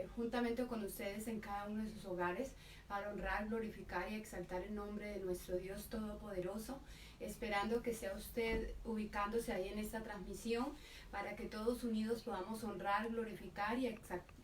juntamente con ustedes en cada uno de sus hogares para honrar, glorificar y exaltar el nombre de nuestro Dios Todopoderoso, esperando que sea usted ubicándose ahí en esta transmisión para que todos unidos podamos honrar, glorificar y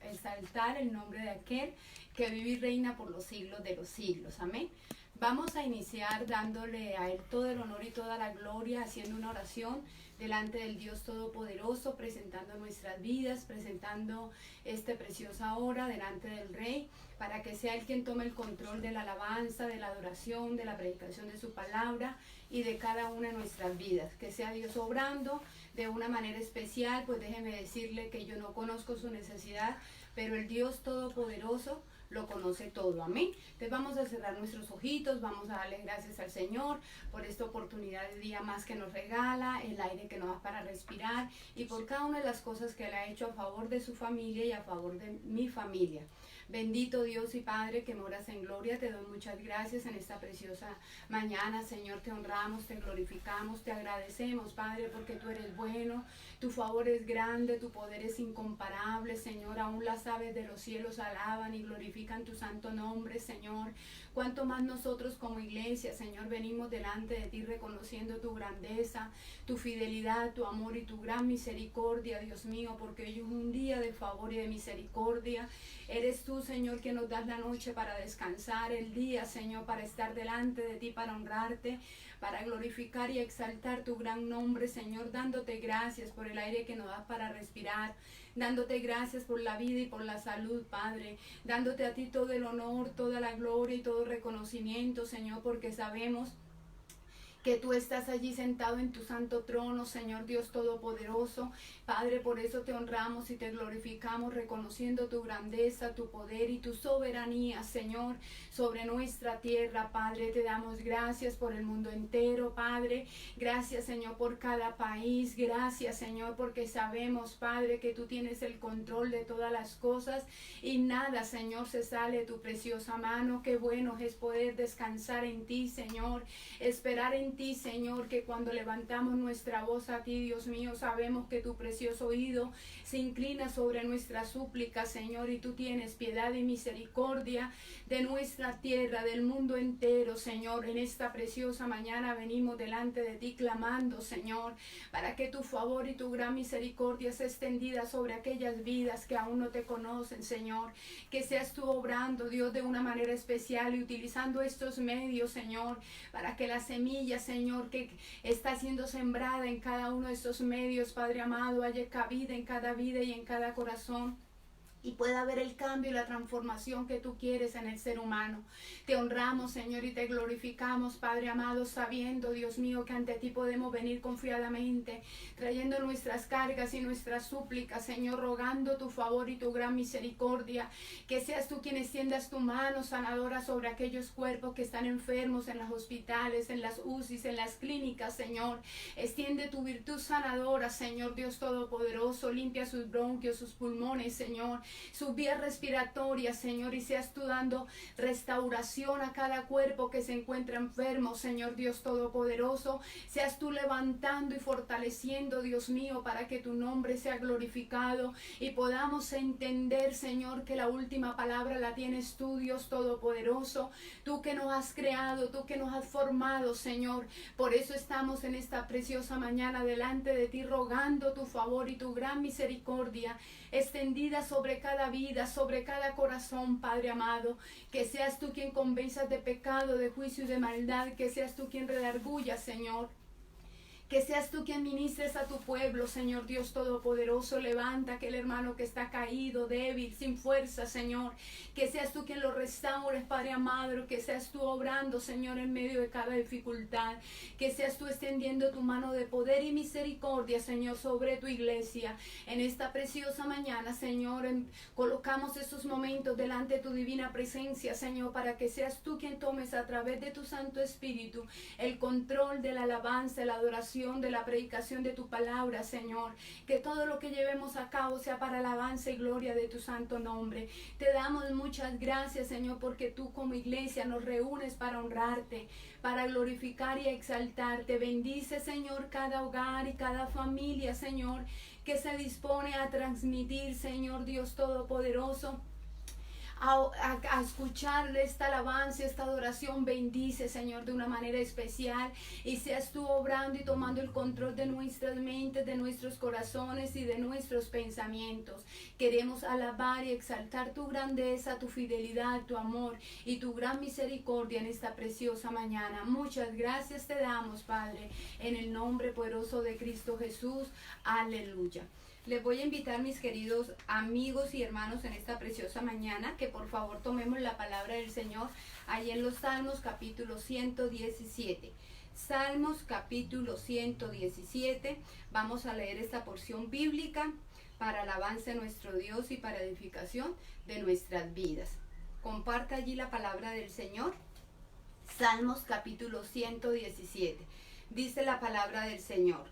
exaltar el nombre de aquel que vive y reina por los siglos de los siglos. Amén. Vamos a iniciar dándole a Él todo el honor y toda la gloria, haciendo una oración delante del Dios Todopoderoso, presentando nuestras vidas, presentando esta preciosa hora delante del Rey, para que sea Él quien tome el control de la alabanza, de la adoración, de la predicación de su palabra y de cada una de nuestras vidas. Que sea Dios obrando de una manera especial, pues déjeme decirle que yo no conozco su necesidad, pero el Dios Todopoderoso lo conoce todo. Amén. Entonces vamos a cerrar nuestros ojitos, vamos a darle gracias al Señor por esta oportunidad de día más que nos regala, el aire que nos da para respirar y por cada una de las cosas que Él ha hecho a favor de su familia y a favor de mi familia. Bendito Dios y Padre que moras en gloria, te doy muchas gracias en esta preciosa mañana, Señor. Te honramos, te glorificamos, te agradecemos, Padre, porque tú eres bueno, tu favor es grande, tu poder es incomparable, Señor. Aún las aves de los cielos alaban y glorifican tu santo nombre, Señor. Cuanto más nosotros como iglesia, Señor, venimos delante de ti reconociendo tu grandeza, tu fidelidad, tu amor y tu gran misericordia, Dios mío, porque hoy es un día de favor y de misericordia. Eres tú, Señor, que nos das la noche para descansar, el día, Señor, para estar delante de ti, para honrarte, para glorificar y exaltar tu gran nombre, Señor, dándote gracias por el aire que nos das para respirar, dándote gracias por la vida y por la salud, Padre, dándote a ti todo el honor, toda la gloria y todo reconocimiento, Señor, porque sabemos que tú estás allí sentado en tu santo trono, Señor Dios Todopoderoso. Padre, por eso te honramos y te glorificamos, reconociendo tu grandeza, tu poder y tu soberanía, Señor, sobre nuestra tierra. Padre, te damos gracias por el mundo entero, Padre. Gracias, Señor, por cada país. Gracias, Señor, porque sabemos, Padre, que tú tienes el control de todas las cosas y nada, Señor, se sale de tu preciosa mano. Qué bueno es poder descansar en ti, Señor, esperar en ti, Señor, que cuando levantamos nuestra voz a ti, Dios mío, sabemos que tu precioso oído se inclina sobre nuestra súplica, Señor, y tú tienes piedad y misericordia de nuestra tierra, del mundo entero, Señor. En esta preciosa mañana venimos delante de ti clamando, Señor, para que tu favor y tu gran misericordia sea extendida sobre aquellas vidas que aún no te conocen, Señor. Que seas tú obrando, Dios, de una manera especial y utilizando estos medios, Señor, para que las semillas, Señor, que está siendo sembrada en cada uno de estos medios, Padre amado, haya cabida en cada vida y en cada corazón, y pueda haber el cambio y la transformación que tú quieres en el ser humano. Te honramos, Señor, y te glorificamos, Padre amado, sabiendo, Dios mío, que ante ti podemos venir confiadamente, trayendo nuestras cargas y nuestras súplicas, Señor, rogando tu favor y tu gran misericordia. Que seas tú quien extiendas tu mano sanadora sobre aquellos cuerpos que están enfermos en los hospitales, en las UCIs, en las clínicas, Señor. Extiende tu virtud sanadora, Señor Dios Todopoderoso. Limpia sus bronquios, sus pulmones, Señor, sus vías respiratorias, Señor, y seas tú dando restauración a cada cuerpo que se encuentra enfermo, Señor Dios Todopoderoso. Seas tú levantando y fortaleciendo, Dios mío, para que tu nombre sea glorificado y podamos entender, Señor, que la última palabra la tienes tú, Dios Todopoderoso. Tú que nos has creado, tú que nos has formado, Señor. Por eso estamos en esta preciosa mañana delante de ti, rogando tu favor y tu gran misericordia extendida sobre cada vida, sobre cada corazón, Padre amado. Que seas tú quien convenzas de pecado, de juicio y de maldad. Que seas tú quien redarguya, Señor. Que seas tú quien ministres a tu pueblo, Señor Dios Todopoderoso. Levanta aquel hermano que está caído, débil, sin fuerza, Señor. Que seas tú quien lo restaures, Padre amado. Que seas tú obrando, Señor, en medio de cada dificultad. Que seas tú extendiendo tu mano de poder y misericordia, Señor, sobre tu iglesia. En esta preciosa mañana, Señor, colocamos estos momentos delante de tu divina presencia, Señor, para que seas tú quien tomes a través de tu Santo Espíritu el control de la alabanza, la adoración, de la predicación de tu palabra, Señor. Que todo lo que llevemos a cabo sea para alabanza y gloria de tu santo nombre. Te damos muchas gracias, Señor, porque tú como iglesia nos reúnes para honrarte, para glorificar y exaltarte. Bendice, Señor, cada hogar y cada familia, Señor, que se dispone a transmitir, Señor Dios Todopoderoso, a escuchar esta alabanza, esta adoración. Bendice, Señor, de una manera especial, y seas tú obrando y tomando el control de nuestras mentes, de nuestros corazones y de nuestros pensamientos. Queremos alabar y exaltar tu grandeza, tu fidelidad, tu amor y tu gran misericordia en esta preciosa mañana. Muchas gracias te damos, Padre, en el nombre poderoso de Cristo Jesús. Aleluya. Les voy a invitar, mis queridos amigos y hermanos, en esta preciosa mañana, que por favor tomemos la palabra del Señor ahí en los Salmos capítulo 117. Salmos capítulo 117. Vamos a leer esta porción bíblica para alabanza de nuestro Dios y para edificación de nuestras vidas. Comparta allí la palabra del Señor. Salmos capítulo 117. Dice la palabra del Señor: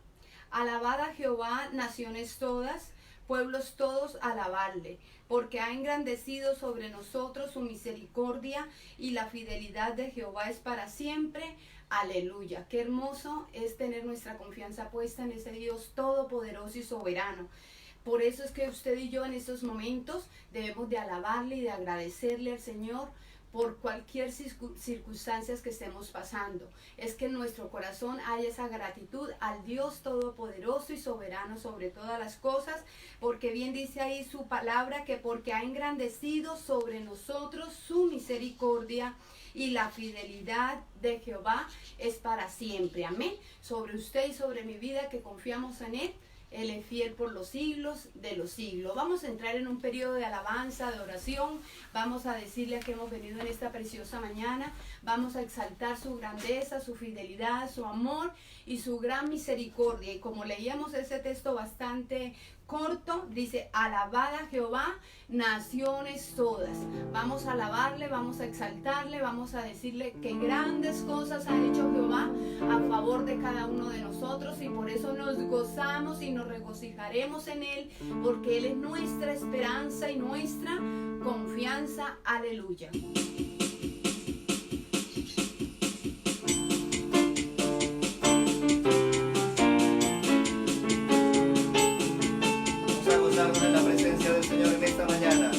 alabad a Jehová, naciones todas, pueblos todos, alabadle, porque ha engrandecido sobre nosotros su misericordia, y la fidelidad de Jehová es para siempre. Aleluya. Qué hermoso es tener nuestra confianza puesta en ese Dios todopoderoso y soberano. Por eso es que usted y yo en estos momentos debemos de alabarle y de agradecerle al Señor por cualquier circunstancias que estemos pasando. Es que en nuestro corazón hay esa gratitud al Dios todopoderoso y soberano sobre todas las cosas, porque bien dice ahí su palabra, que porque ha engrandecido sobre nosotros su misericordia, y la fidelidad de Jehová es para siempre. Amén. Sobre usted y sobre mi vida, que confiamos en Él. Él es fiel por los siglos de los siglos. Vamos a entrar en un periodo de alabanza, de oración. Vamos a decirle a que hemos venido en esta preciosa mañana. Vamos a exaltar su grandeza, su fidelidad, su amor y su gran misericordia. Y como leíamos ese texto bastante corto, dice: alabad a Jehová, naciones todas. Vamos a alabarle, vamos a exaltarle, vamos a decirle que grandes cosas ha hecho Jehová a favor de cada uno de nosotros, y por eso nos gozamos y nos regocijaremos en Él, porque Él es nuestra esperanza y nuestra confianza. Aleluya. En la presencia del Señor en esta mañana.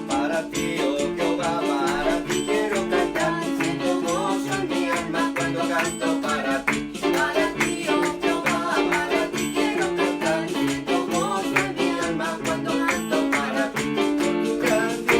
Para ti, oh Jehová, para ti quiero cantar, siento gozo en mi alma cuando canto para ti. Para ti, oh Jehová, para ti quiero cantar, siento gozo en mi alma cuando canto para ti. Por tu grande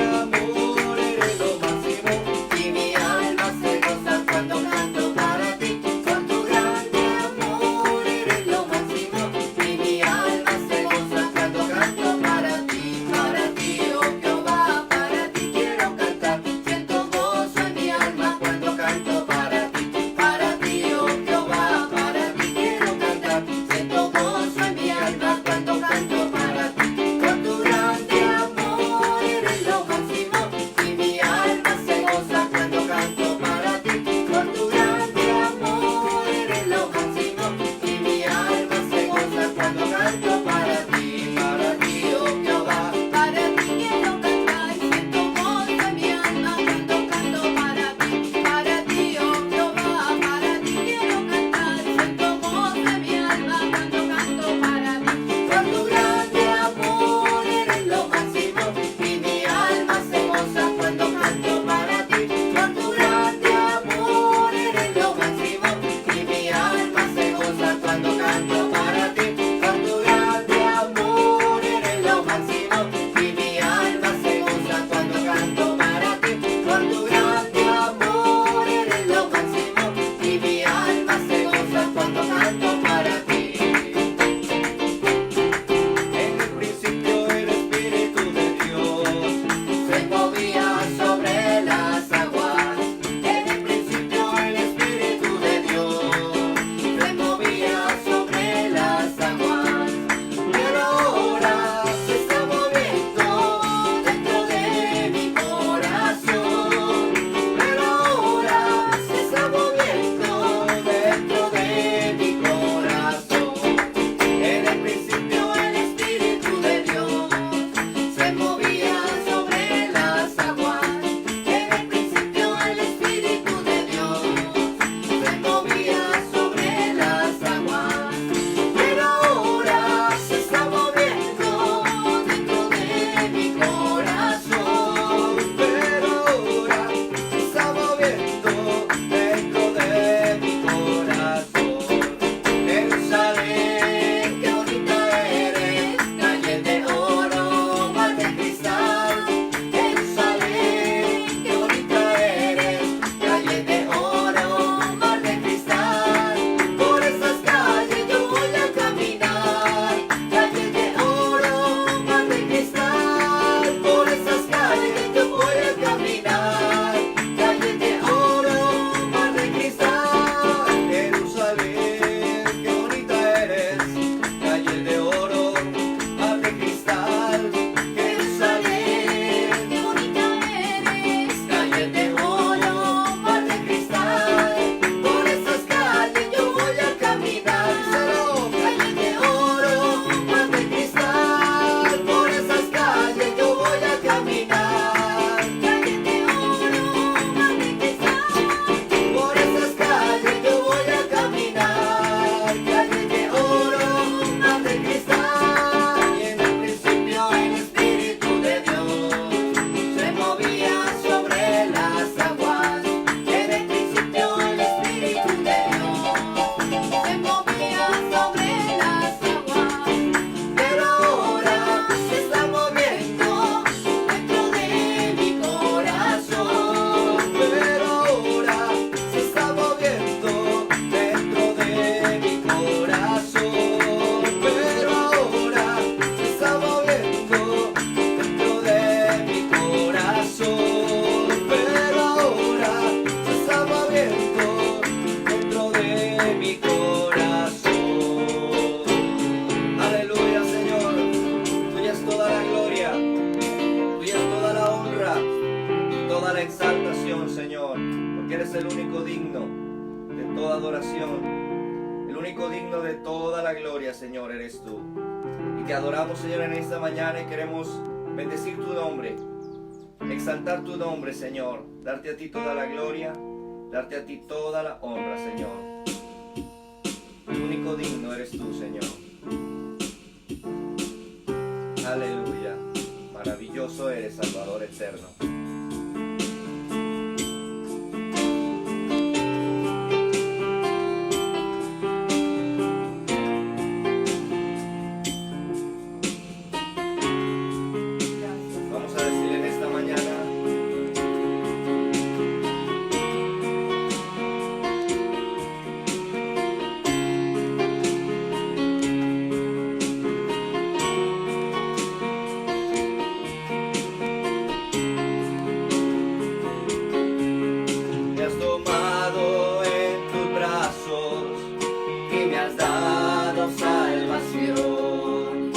moviendo dentro de mi corazón. Jerusalén, qué bonita eres, calle de oro, mar de cristal. Jerusalén, qué bonita eres, calle de oro, mar de cristal. Por esas calles yo voy a caminar, calle de oro, mar de cristal. Por esas calles yo voy a caminar, calle de oro, mar de cristal. Jerusalén, qué bonita eres, calle de oro, mar de cristal. Jerusalén, qué bonita eres, calle de oro, mar de cristal. Por esas calles yo voy a caminar, calle de oro, mar de cristal. Por esas calles yo voy a caminar, calle de oro, mar de cristal. Por esas calles yo voy a caminar, calle de oro, mar de cristal. Y en el principio el Espíritu de Dios se movía sobre las aguas. En el principio el Espíritu de Dios se movía sobre las aguas. Pero ahora se está moviendo dentro de mi corazón. Pero ahora se está moviendo dentro de mi corazón. Pero ahora se está moviendo dentro de mi corazón. Pero ahora se está moviendo dentro de mi corazón. Aleluya, Señor. Tuya es toda la gloria, tuya es toda la honra y toda la exaltación, Señor, porque eres el único digno de toda adoración, el único digno de toda la gloria, Señor, eres tú. Y te adoramos, Señor, en esta mañana y queremos bendecir tu nombre, exaltar tu nombre, Señor, darte a ti toda la gloria, darte a ti toda la honra, Señor. El único digno eres tú, Señor. Aleluya. Maravilloso eres, Salvador eterno. Gracias. Vamos a decir en esta mañana: me has tomado en tus brazos y me has dado salvación.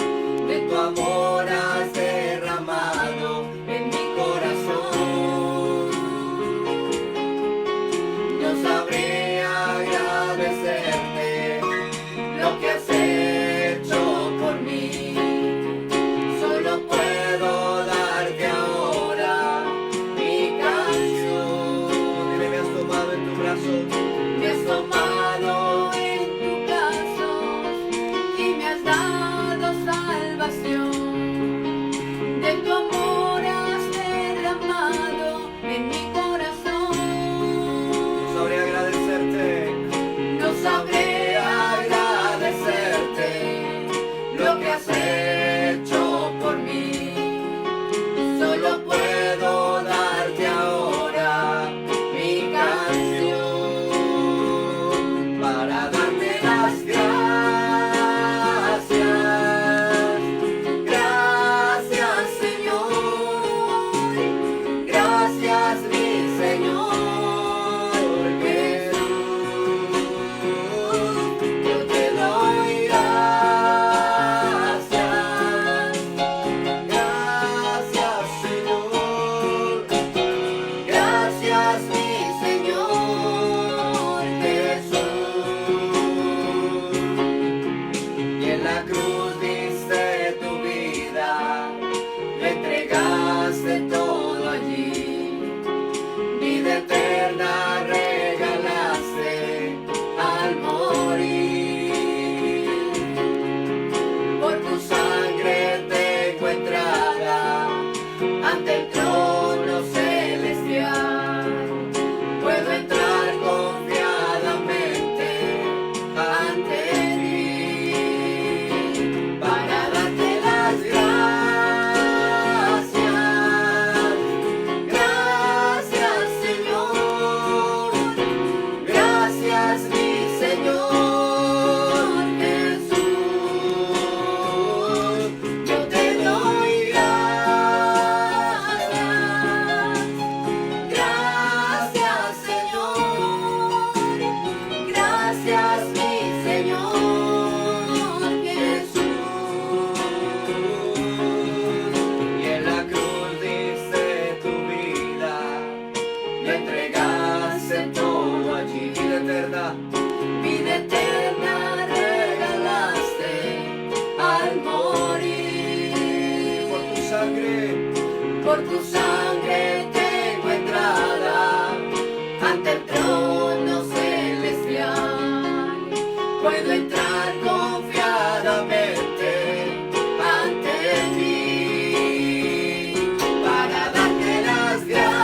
De tu amor has derramado en mi corazón. No sabré agradecerte lo que has hecho por mí. Solo puedo darte ahora mi canción. Dile: me has tomado en tus brazos. Me has tomado en tus brazos y me has dado salvación. De tu amor has derramado en mi corazón. No sabré agradecerte. No sabré agradecerte lo que has hecho por mí. Solo puedo darte ahora mi canción para darte las gracias. Gracias, Señor. Gracias, mi Señor Jesús. Yo te doy gracias. Gracias, Señor. Gracias, mi Señor Jesús. Y en la cruz diste tu vida, le entregaste todo allí. Vida eterna regalaste al morir. Por tu sangre tengo entrada ante el trono celestial. eterna. Vida eterna regalaste al morir. Por tu sangre tengo entrada ante el trono celestial. Puedo entrar confiadamente ante ti para darte las gracias.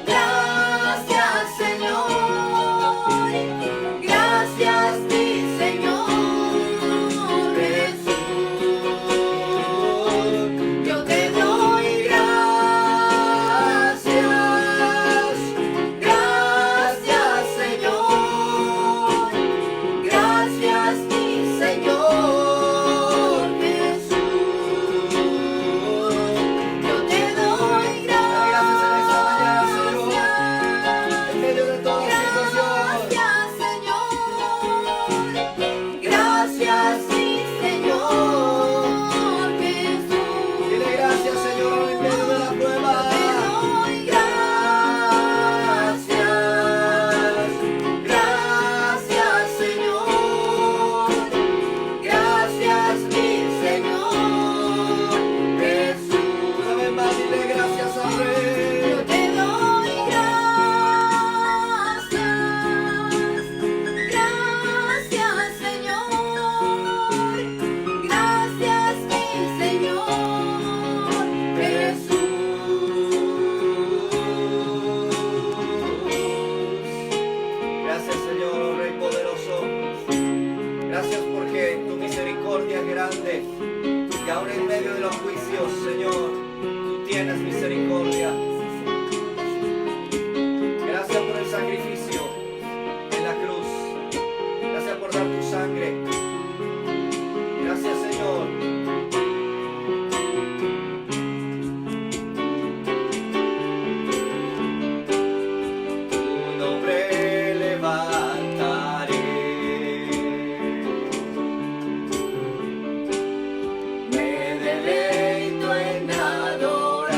Gracias, Señor. Gracias, mi Señor Jesús. Yo te doy gracias. Gracias, Señor. Gracias, mi Señor Jesús. Yo te doy Gracias en esta mañana, Señor. gracias. En medio de toda situación. Gracias, Señor. Gracias, mi Señor Jesús. Dile gracias, Señor, en medio de la prueba. Te doy gracias. Gracias, Señor. Gracias, mi Señor Jesús. Una vez más, dile gracias al Yo Rey. te doy gracias. Gracias, Señor. Gracias, mi Señor Jesús. Gracias, Señor, oh Rey poderoso. Gracias porque tu misericordia es grande. Y ahora en medio de los juicios, Señor, tú tienes misericordia. Gracias por el sacrificio en la cruz. Gracias por dar tu sangre. Gracias, Señor. Tu nombre levantaré. Me deleito en adorar.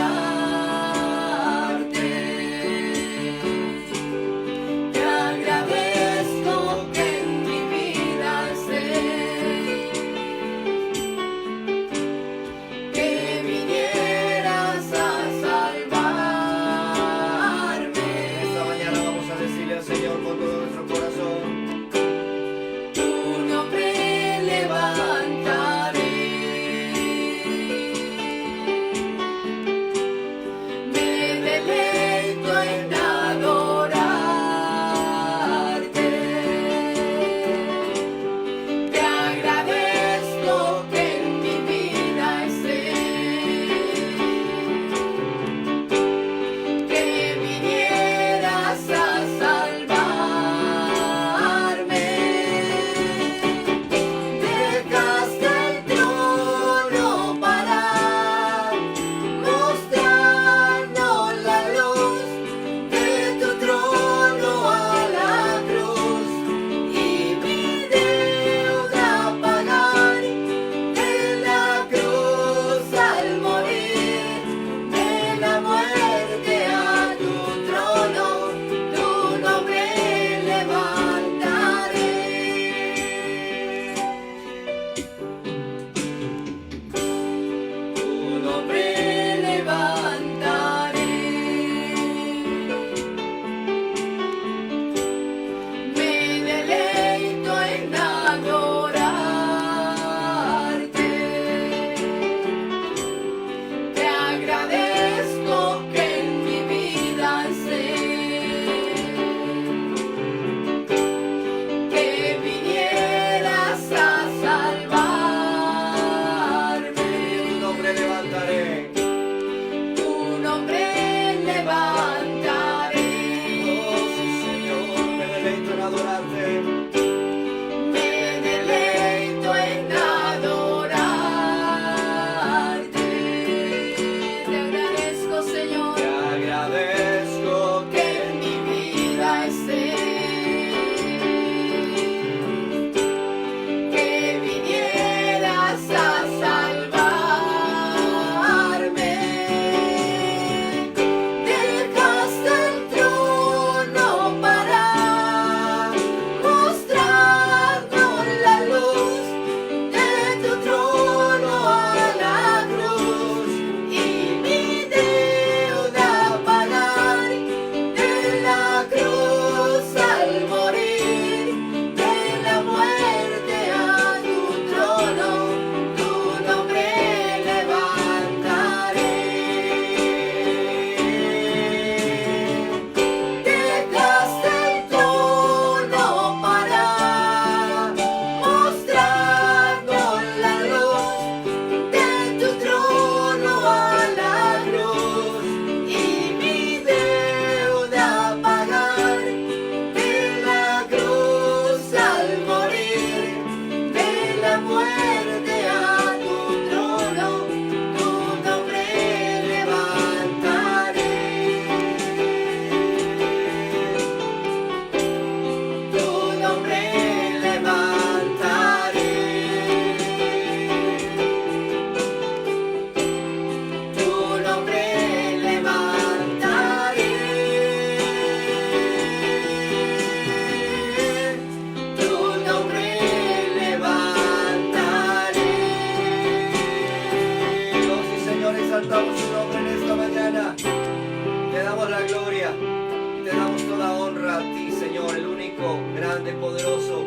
grande, poderoso,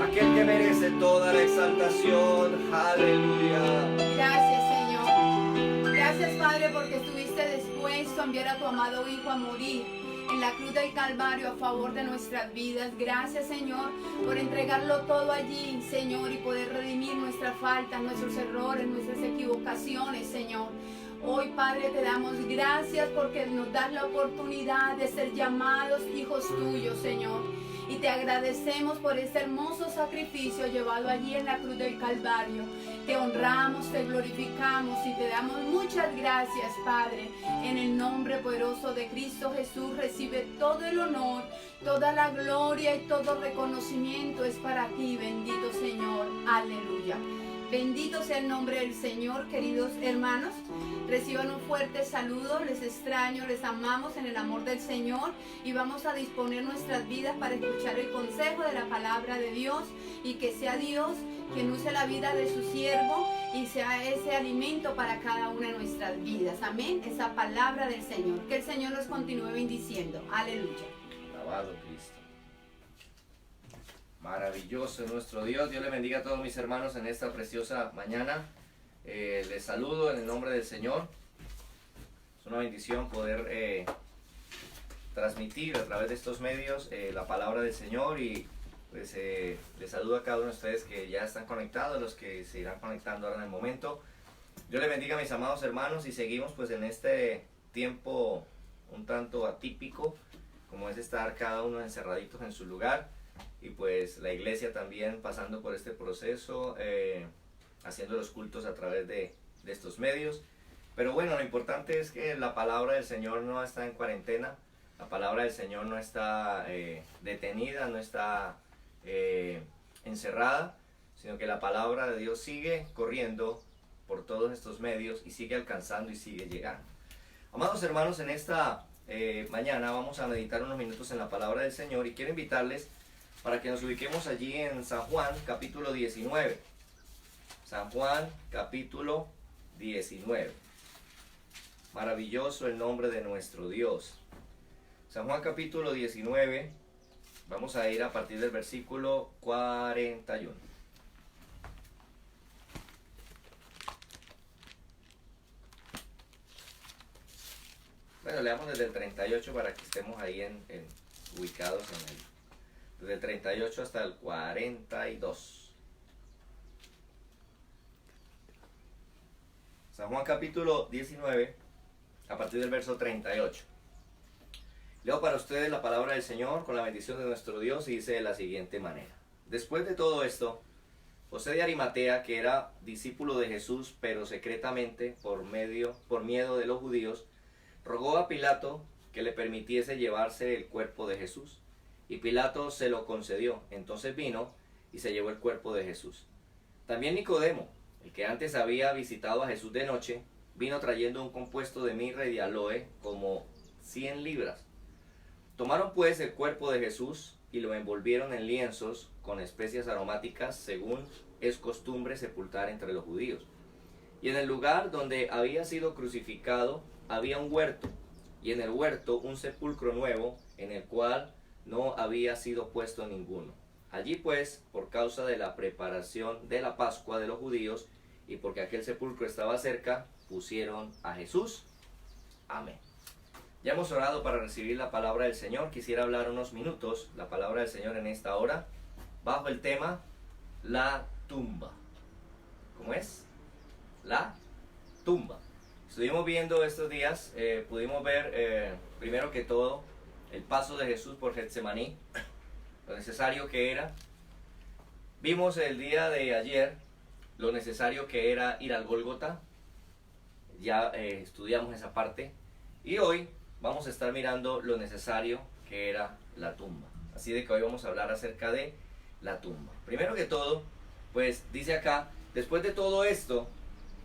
aquel que merece toda la exaltación. Aleluya. Gracias, Señor. Gracias, Padre, porque estuviste dispuesto a enviar a tu amado Hijo a morir en la cruz del Calvario a favor de nuestras vidas. Gracias, Señor, por entregarlo todo allí, Señor, y poder redimir nuestras faltas, nuestros errores, nuestras equivocaciones, Señor. Hoy, Padre, te damos gracias porque nos das la oportunidad de ser llamados hijos tuyos, Señor. Y te agradecemos por este hermoso sacrificio llevado allí en la cruz del Calvario. Te honramos, te glorificamos y te damos muchas gracias, Padre. En el nombre poderoso de Cristo Jesús, recibe todo el honor, toda la gloria y todo reconocimiento es para ti, bendito Señor. Aleluya. Bendito sea el nombre del Señor, queridos hermanos. Reciban un fuerte saludo, les extraño, les amamos en el amor del Señor y vamos a disponer nuestras vidas para escuchar el consejo de la palabra de Dios y que sea Dios quien use la vida de su siervo y sea ese alimento para cada una de nuestras vidas. Amén, esa palabra del Señor. Que el Señor los continúe bendiciendo. Aleluya. Alabado Cristo. Maravilloso es nuestro Dios. Dios le bendiga a todos mis hermanos en esta preciosa mañana. Les saludo en el nombre del Señor. Es una bendición poder transmitir a través de estos medios la palabra del Señor y pues les saludo a cada uno de ustedes que ya están conectados, los que se irán conectando ahora en el momento. Dios le bendiga a mis amados hermanos y seguimos pues en este tiempo un tanto atípico como es estar cada uno encerraditos en su lugar. Y pues la iglesia también pasando por este proceso, haciendo los cultos a través de estos medios. Pero bueno, lo importante es que la palabra del Señor no está en cuarentena, la palabra del Señor no está detenida, no está encerrada, sino que la palabra de Dios sigue corriendo por todos estos medios y sigue alcanzando y sigue llegando. Amados hermanos, en esta mañana vamos a meditar unos minutos en la palabra del Señor y quiero invitarles para que nos ubiquemos allí en San Juan capítulo 19. San Juan capítulo 19. Maravilloso el nombre de nuestro Dios. San Juan capítulo 19. Vamos a ir a partir del versículo 41. Bueno, leamos desde el 38 para que estemos ahí ubicados en el... Desde el 38 hasta el 42. San Juan capítulo 19, a partir del verso 38. Leo para ustedes la palabra del Señor con la bendición de nuestro Dios y dice de la siguiente manera. Después de todo esto, José de Arimatea, que era discípulo de Jesús, pero secretamente por miedo de los judíos, rogó a Pilato que le permitiese llevarse el cuerpo de Jesús. Y Pilato se lo concedió. Entonces vino y se llevó el cuerpo de Jesús. También Nicodemo, el que antes había visitado a Jesús de noche, vino trayendo un compuesto de mirra y de aloe, como 100 libras. Tomaron pues el cuerpo de Jesús y lo envolvieron en lienzos con especias aromáticas, según es costumbre sepultar entre los judíos. Y en el lugar donde había sido crucificado había un huerto, y en el huerto un sepulcro nuevo, en el cual no había sido puesto ninguno. Allí pues, por causa de la preparación de la Pascua de los judíos, y porque aquel sepulcro estaba cerca, pusieron a Jesús. Amén. Ya hemos orado para recibir la palabra del Señor. Quisiera hablar unos minutos, la palabra del Señor en esta hora, bajo el tema, la tumba. ¿Cómo es? La tumba. Estuvimos viendo estos días, pudimos ver, primero que todo, el paso de Jesús por Getsemaní, lo necesario que era. Vimos el día de ayer lo necesario que era ir al Gólgota. Ya estudiamos esa parte. Y hoy vamos a estar mirando lo necesario que era la tumba. Así de que hoy vamos a hablar acerca de la tumba. Primero que todo, pues dice acá, después de todo esto,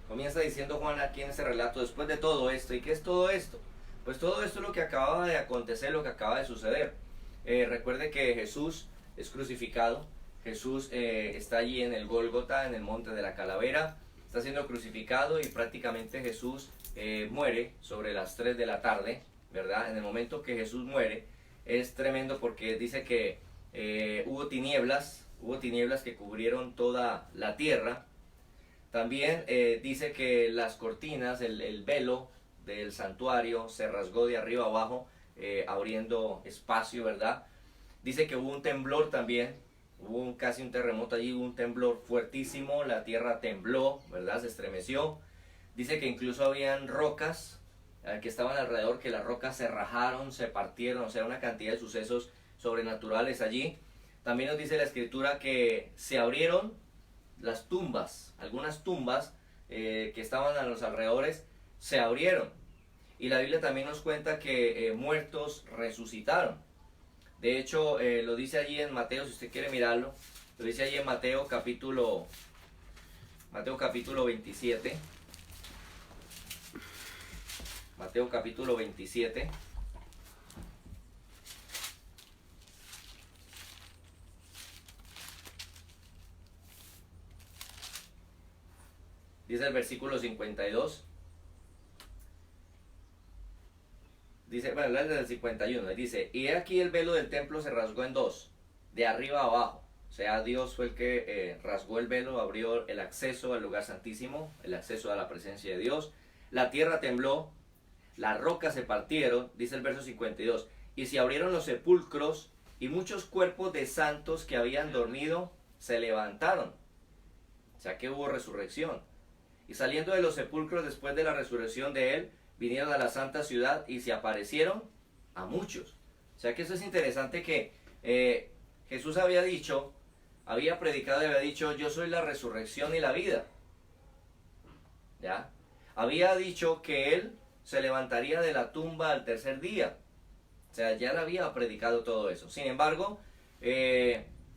comienza diciendo Juan aquí en ese relato, después de todo esto. ¿Y qué es todo esto? Pues todo esto es lo que acaba de acontecer, lo que acaba de suceder. Recuerde que Jesús es crucificado. Jesús está allí en el Gólgota, en el monte de la calavera. Está siendo crucificado y prácticamente Jesús muere sobre las 3 de la tarde, ¿verdad? En el momento que Jesús muere es tremendo porque dice que hubo tinieblas que cubrieron toda la tierra. También dice que las cortinas, el velo del santuario se rasgó de arriba abajo, abriendo espacio, ¿verdad? Dice que hubo un temblor también, casi un terremoto allí, hubo un temblor fuertísimo, la tierra tembló, ¿verdad? Se estremeció. Dice que incluso habían rocas que estaban alrededor, que las rocas se rajaron, se partieron, o sea, una cantidad de sucesos sobrenaturales allí. También nos dice la escritura que se abrieron las tumbas, algunas tumbas que estaban a los alrededores se abrieron. Y la Biblia también nos cuenta que muertos resucitaron. De hecho, lo dice allí en Mateo, si usted quiere mirarlo, lo dice allí en Mateo capítulo 27. Mateo capítulo 27. Dice el versículo 52. Dice, bueno, desde el 51, dice, y aquí el velo del templo se rasgó en dos, de arriba a abajo. O sea, Dios fue el que rasgó el velo, abrió el acceso al lugar santísimo, el acceso a la presencia de Dios. La tierra tembló, las rocas se partieron, dice el verso 52, y se abrieron los sepulcros, y muchos cuerpos de santos que habían dormido se levantaron. O sea que hubo resurrección. Y saliendo de los sepulcros después de la resurrección de él, vinieron a la santa ciudad y se aparecieron a muchos. O sea que eso es interesante que Jesús había predicado y había dicho, yo soy la resurrección y la vida. ¿Ya? Había dicho que él se levantaría de la tumba al tercer día. O sea, ya le había predicado todo eso. Sin embargo,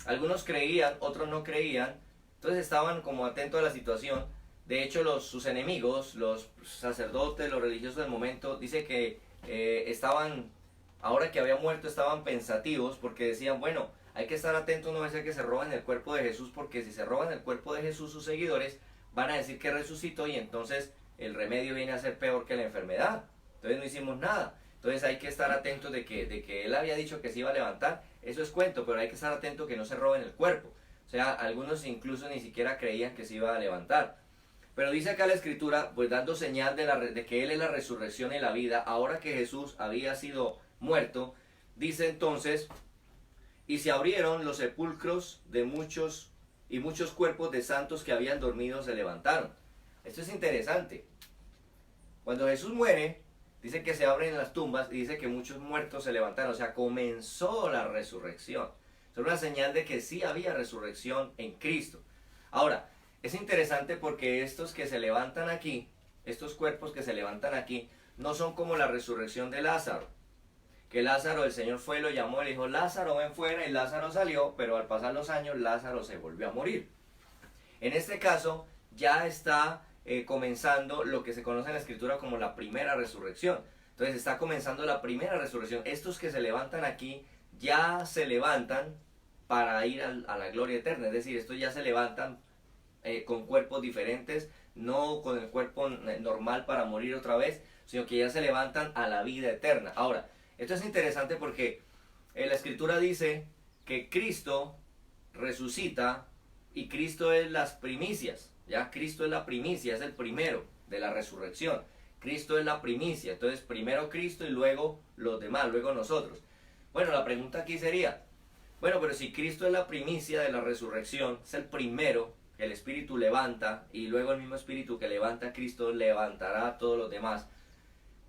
algunos creían, otros no creían. Entonces estaban como atentos a la situación. De hecho, sus enemigos, los sacerdotes, los religiosos del momento, dice que estaban, ahora que había muerto, estaban pensativos porque decían, bueno, hay que estar atentos, no va a ser que se roben el cuerpo de Jesús, porque si se roban el cuerpo de Jesús, sus seguidores van a decir que resucitó y entonces el remedio viene a ser peor que la enfermedad. Entonces no hicimos nada. Entonces hay que estar atentos de que él había dicho que se iba a levantar. Eso es cuento, pero hay que estar atentos que no se roben el cuerpo. O sea, algunos incluso ni siquiera creían que se iba a levantar. Pero dice acá la escritura, pues dando señal de que él es la resurrección y la vida, ahora que Jesús había sido muerto, dice entonces, y se abrieron los sepulcros de muchos, y muchos cuerpos de santos que habían dormido se levantaron. Esto es interesante. Cuando Jesús muere, dice que se abren las tumbas y dice que muchos muertos se levantaron. O sea, comenzó la resurrección. Es una señal de que sí había resurrección en Cristo. Ahora, es interesante porque estos que se levantan aquí, estos cuerpos que se levantan aquí, no son como la resurrección de Lázaro. Que Lázaro, el Señor fue y lo llamó y le dijo, Lázaro, ven fuera, y Lázaro salió, pero al pasar los años, Lázaro se volvió a morir. En este caso, ya está comenzando lo que se conoce en la Escritura como la primera resurrección. Entonces está comenzando la primera resurrección. Estos que se levantan aquí, ya se levantan para ir a la gloria eterna. Es decir, estos ya se levantan con cuerpos diferentes, no con el cuerpo normal para morir otra vez, sino que ya se levantan a la vida eterna. Ahora, esto es interesante porque la Escritura dice que Cristo resucita y Cristo es las primicias, ¿ya? Cristo es la primicia, es el primero de la resurrección. Cristo es la primicia, entonces primero Cristo y luego los demás, luego nosotros. Bueno, la pregunta aquí sería, bueno, pero si Cristo es la primicia de la resurrección, es el primero, el Espíritu levanta, y luego el mismo Espíritu que levanta a Cristo levantará a todos los demás.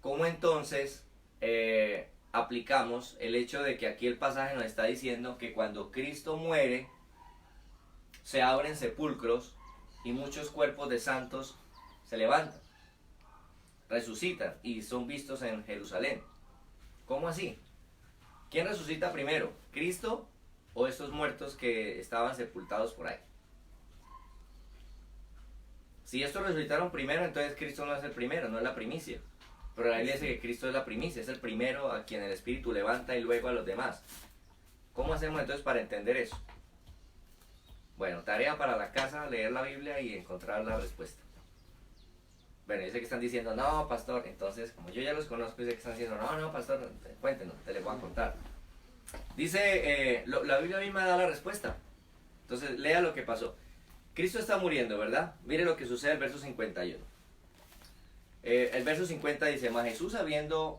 ¿Cómo entonces aplicamos el hecho de que aquí el pasaje nos está diciendo que cuando Cristo muere, se abren sepulcros y muchos cuerpos de santos se levantan, resucitan y son vistos en Jerusalén? ¿Cómo así? ¿Quién resucita primero? ¿Cristo o estos muertos que estaban sepultados por ahí? Si estos resucitaron primero, entonces Cristo no es el primero, no es la primicia. Pero la Biblia dice que Cristo es la primicia, es el primero a quien el Espíritu levanta y luego a los demás. ¿Cómo hacemos entonces para entender eso? Bueno, tarea para la casa, leer la Biblia y encontrar la respuesta. Bueno, yo sé que están diciendo, no, pastor, entonces, como yo ya los conozco, yo sé que están diciendo, no, pastor, cuéntenos, te les voy a contar. Dice, la Biblia misma da la respuesta. Entonces, lea lo que pasó. Cristo está muriendo, ¿verdad? Mire lo que sucede en el verso 51. El verso 50 dice, mas Jesús habiendo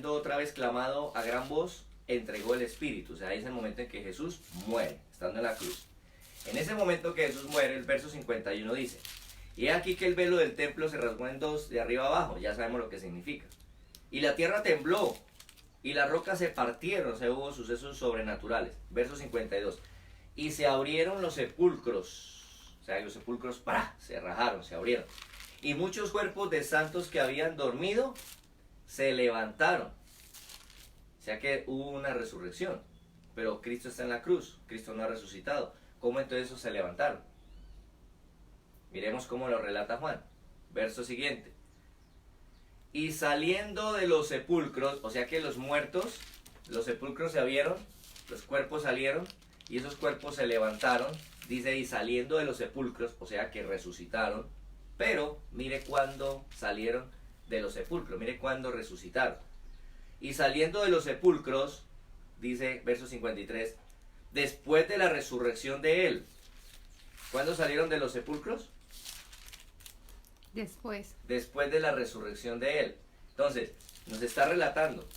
otra vez clamado a gran voz, entregó el Espíritu. O sea, ahí es el momento en que Jesús muere, estando en la cruz. En ese momento que Jesús muere, el verso 51 dice, y he aquí que el velo del templo se rasgó en dos de arriba abajo, ya sabemos lo que significa. Y la tierra tembló, y las rocas se partieron, o sea, hubo sucesos sobrenaturales. Verso 52, y se abrieron los sepulcros, o sea, los sepulcros, ¡para!, se rajaron, se abrieron. Y muchos cuerpos de santos que habían dormido se levantaron. O sea que hubo una resurrección, pero Cristo está en la cruz, Cristo no ha resucitado. ¿Cómo entonces esos se levantaron? Miremos cómo lo relata Juan. Verso siguiente. Y saliendo de los sepulcros, o sea que los muertos, los sepulcros se abrieron, los cuerpos salieron, y esos cuerpos se levantaron, dice, y saliendo de los sepulcros, o sea que resucitaron, pero mire cuándo salieron de los sepulcros, mire cuándo resucitaron. Y saliendo de los sepulcros, dice verso 53, después de la resurrección de él. ¿Cuándo salieron de los sepulcros? Después. Después de la resurrección de él. Entonces, nos está relatando.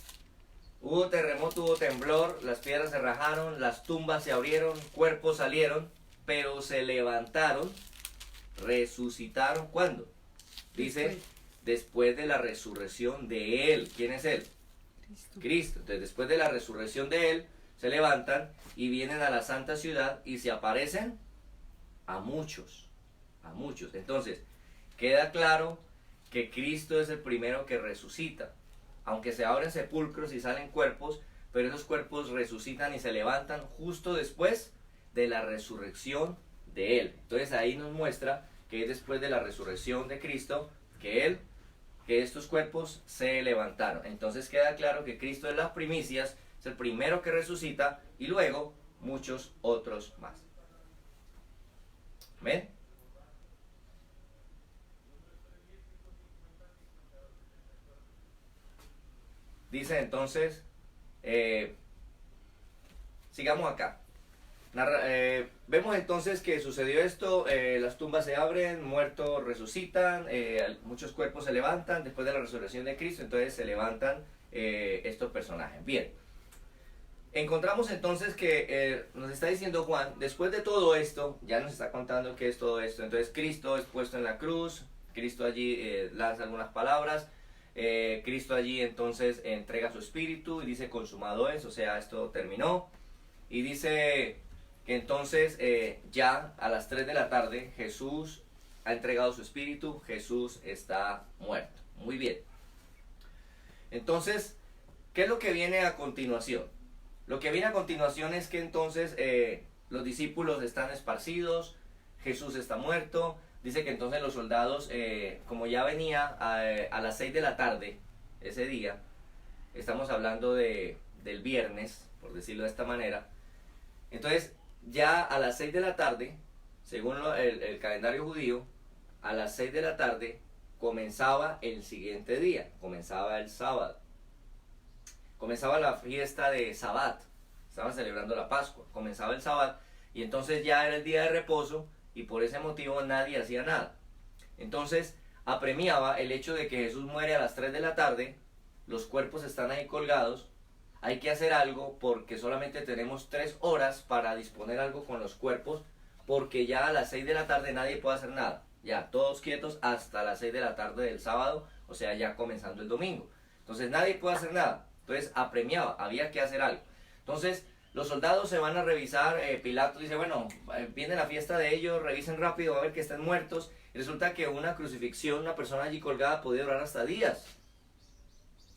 Hubo terremoto, hubo temblor, las piedras se rajaron, las tumbas se abrieron, cuerpos salieron, pero se levantaron, resucitaron. ¿Cuándo? Dice, después de la resurrección de él. ¿Quién es él? Cristo. Entonces, después de la resurrección de él, se levantan y vienen a la santa ciudad y se aparecen a muchos. A muchos. Entonces, queda claro que Cristo es el primero que resucita. Aunque se abren sepulcros y salen cuerpos, pero esos cuerpos resucitan y se levantan justo después de la resurrección de él. Entonces ahí nos muestra que es después de la resurrección de Cristo que estos cuerpos se levantaron. Entonces queda claro que Cristo es las primicias, es el primero que resucita, y luego muchos otros más. ¿Ven? Dice entonces, sigamos acá. Vemos entonces que sucedió esto, las tumbas se abren, muertos resucitan, muchos cuerpos se levantan después de la resurrección de Cristo, entonces se levantan estos personajes. Bien, encontramos entonces que nos está diciendo Juan, después de todo esto, ya nos está contando qué es todo esto. Entonces Cristo es puesto en la cruz, Cristo allí lanza algunas palabras, Cristo allí entonces entrega su espíritu y dice consumado es, o sea, esto terminó. Y dice que entonces ya a las 3 de la tarde Jesús ha entregado su espíritu, Jesús está muerto. Muy bien. Entonces, ¿qué es lo que viene a continuación? Lo que viene a continuación es que entonces los discípulos están esparcidos, Jesús está muerto. Dice que entonces los soldados, como ya venía a las 6 de la tarde, ese día, estamos hablando del viernes, por decirlo de esta manera, entonces ya a las 6 de la tarde, según el calendario judío, a las 6 de la tarde comenzaba el siguiente día, comenzaba el sábado, comenzaba la fiesta de Sabbat, estaban celebrando la Pascua, comenzaba el Sabbat, y entonces ya era el día de reposo, y por ese motivo nadie hacía nada. Entonces apremiaba el hecho de que Jesús muere a las 3 de la tarde, los cuerpos están ahí colgados, hay que hacer algo porque solamente tenemos 3 horas para disponer algo con los cuerpos, porque ya a las 6 de la tarde nadie puede hacer nada. Ya todos quietos hasta las 6 de la tarde del sábado, o sea ya comenzando el domingo. Entonces nadie puede hacer nada. Entonces apremiaba, había que hacer algo. Entonces los soldados se van a revisar, Pilato dice, bueno, viene la fiesta de ellos, revisen rápido a ver que estén muertos. Y resulta que una crucifixión, una persona allí colgada podía durar hasta días.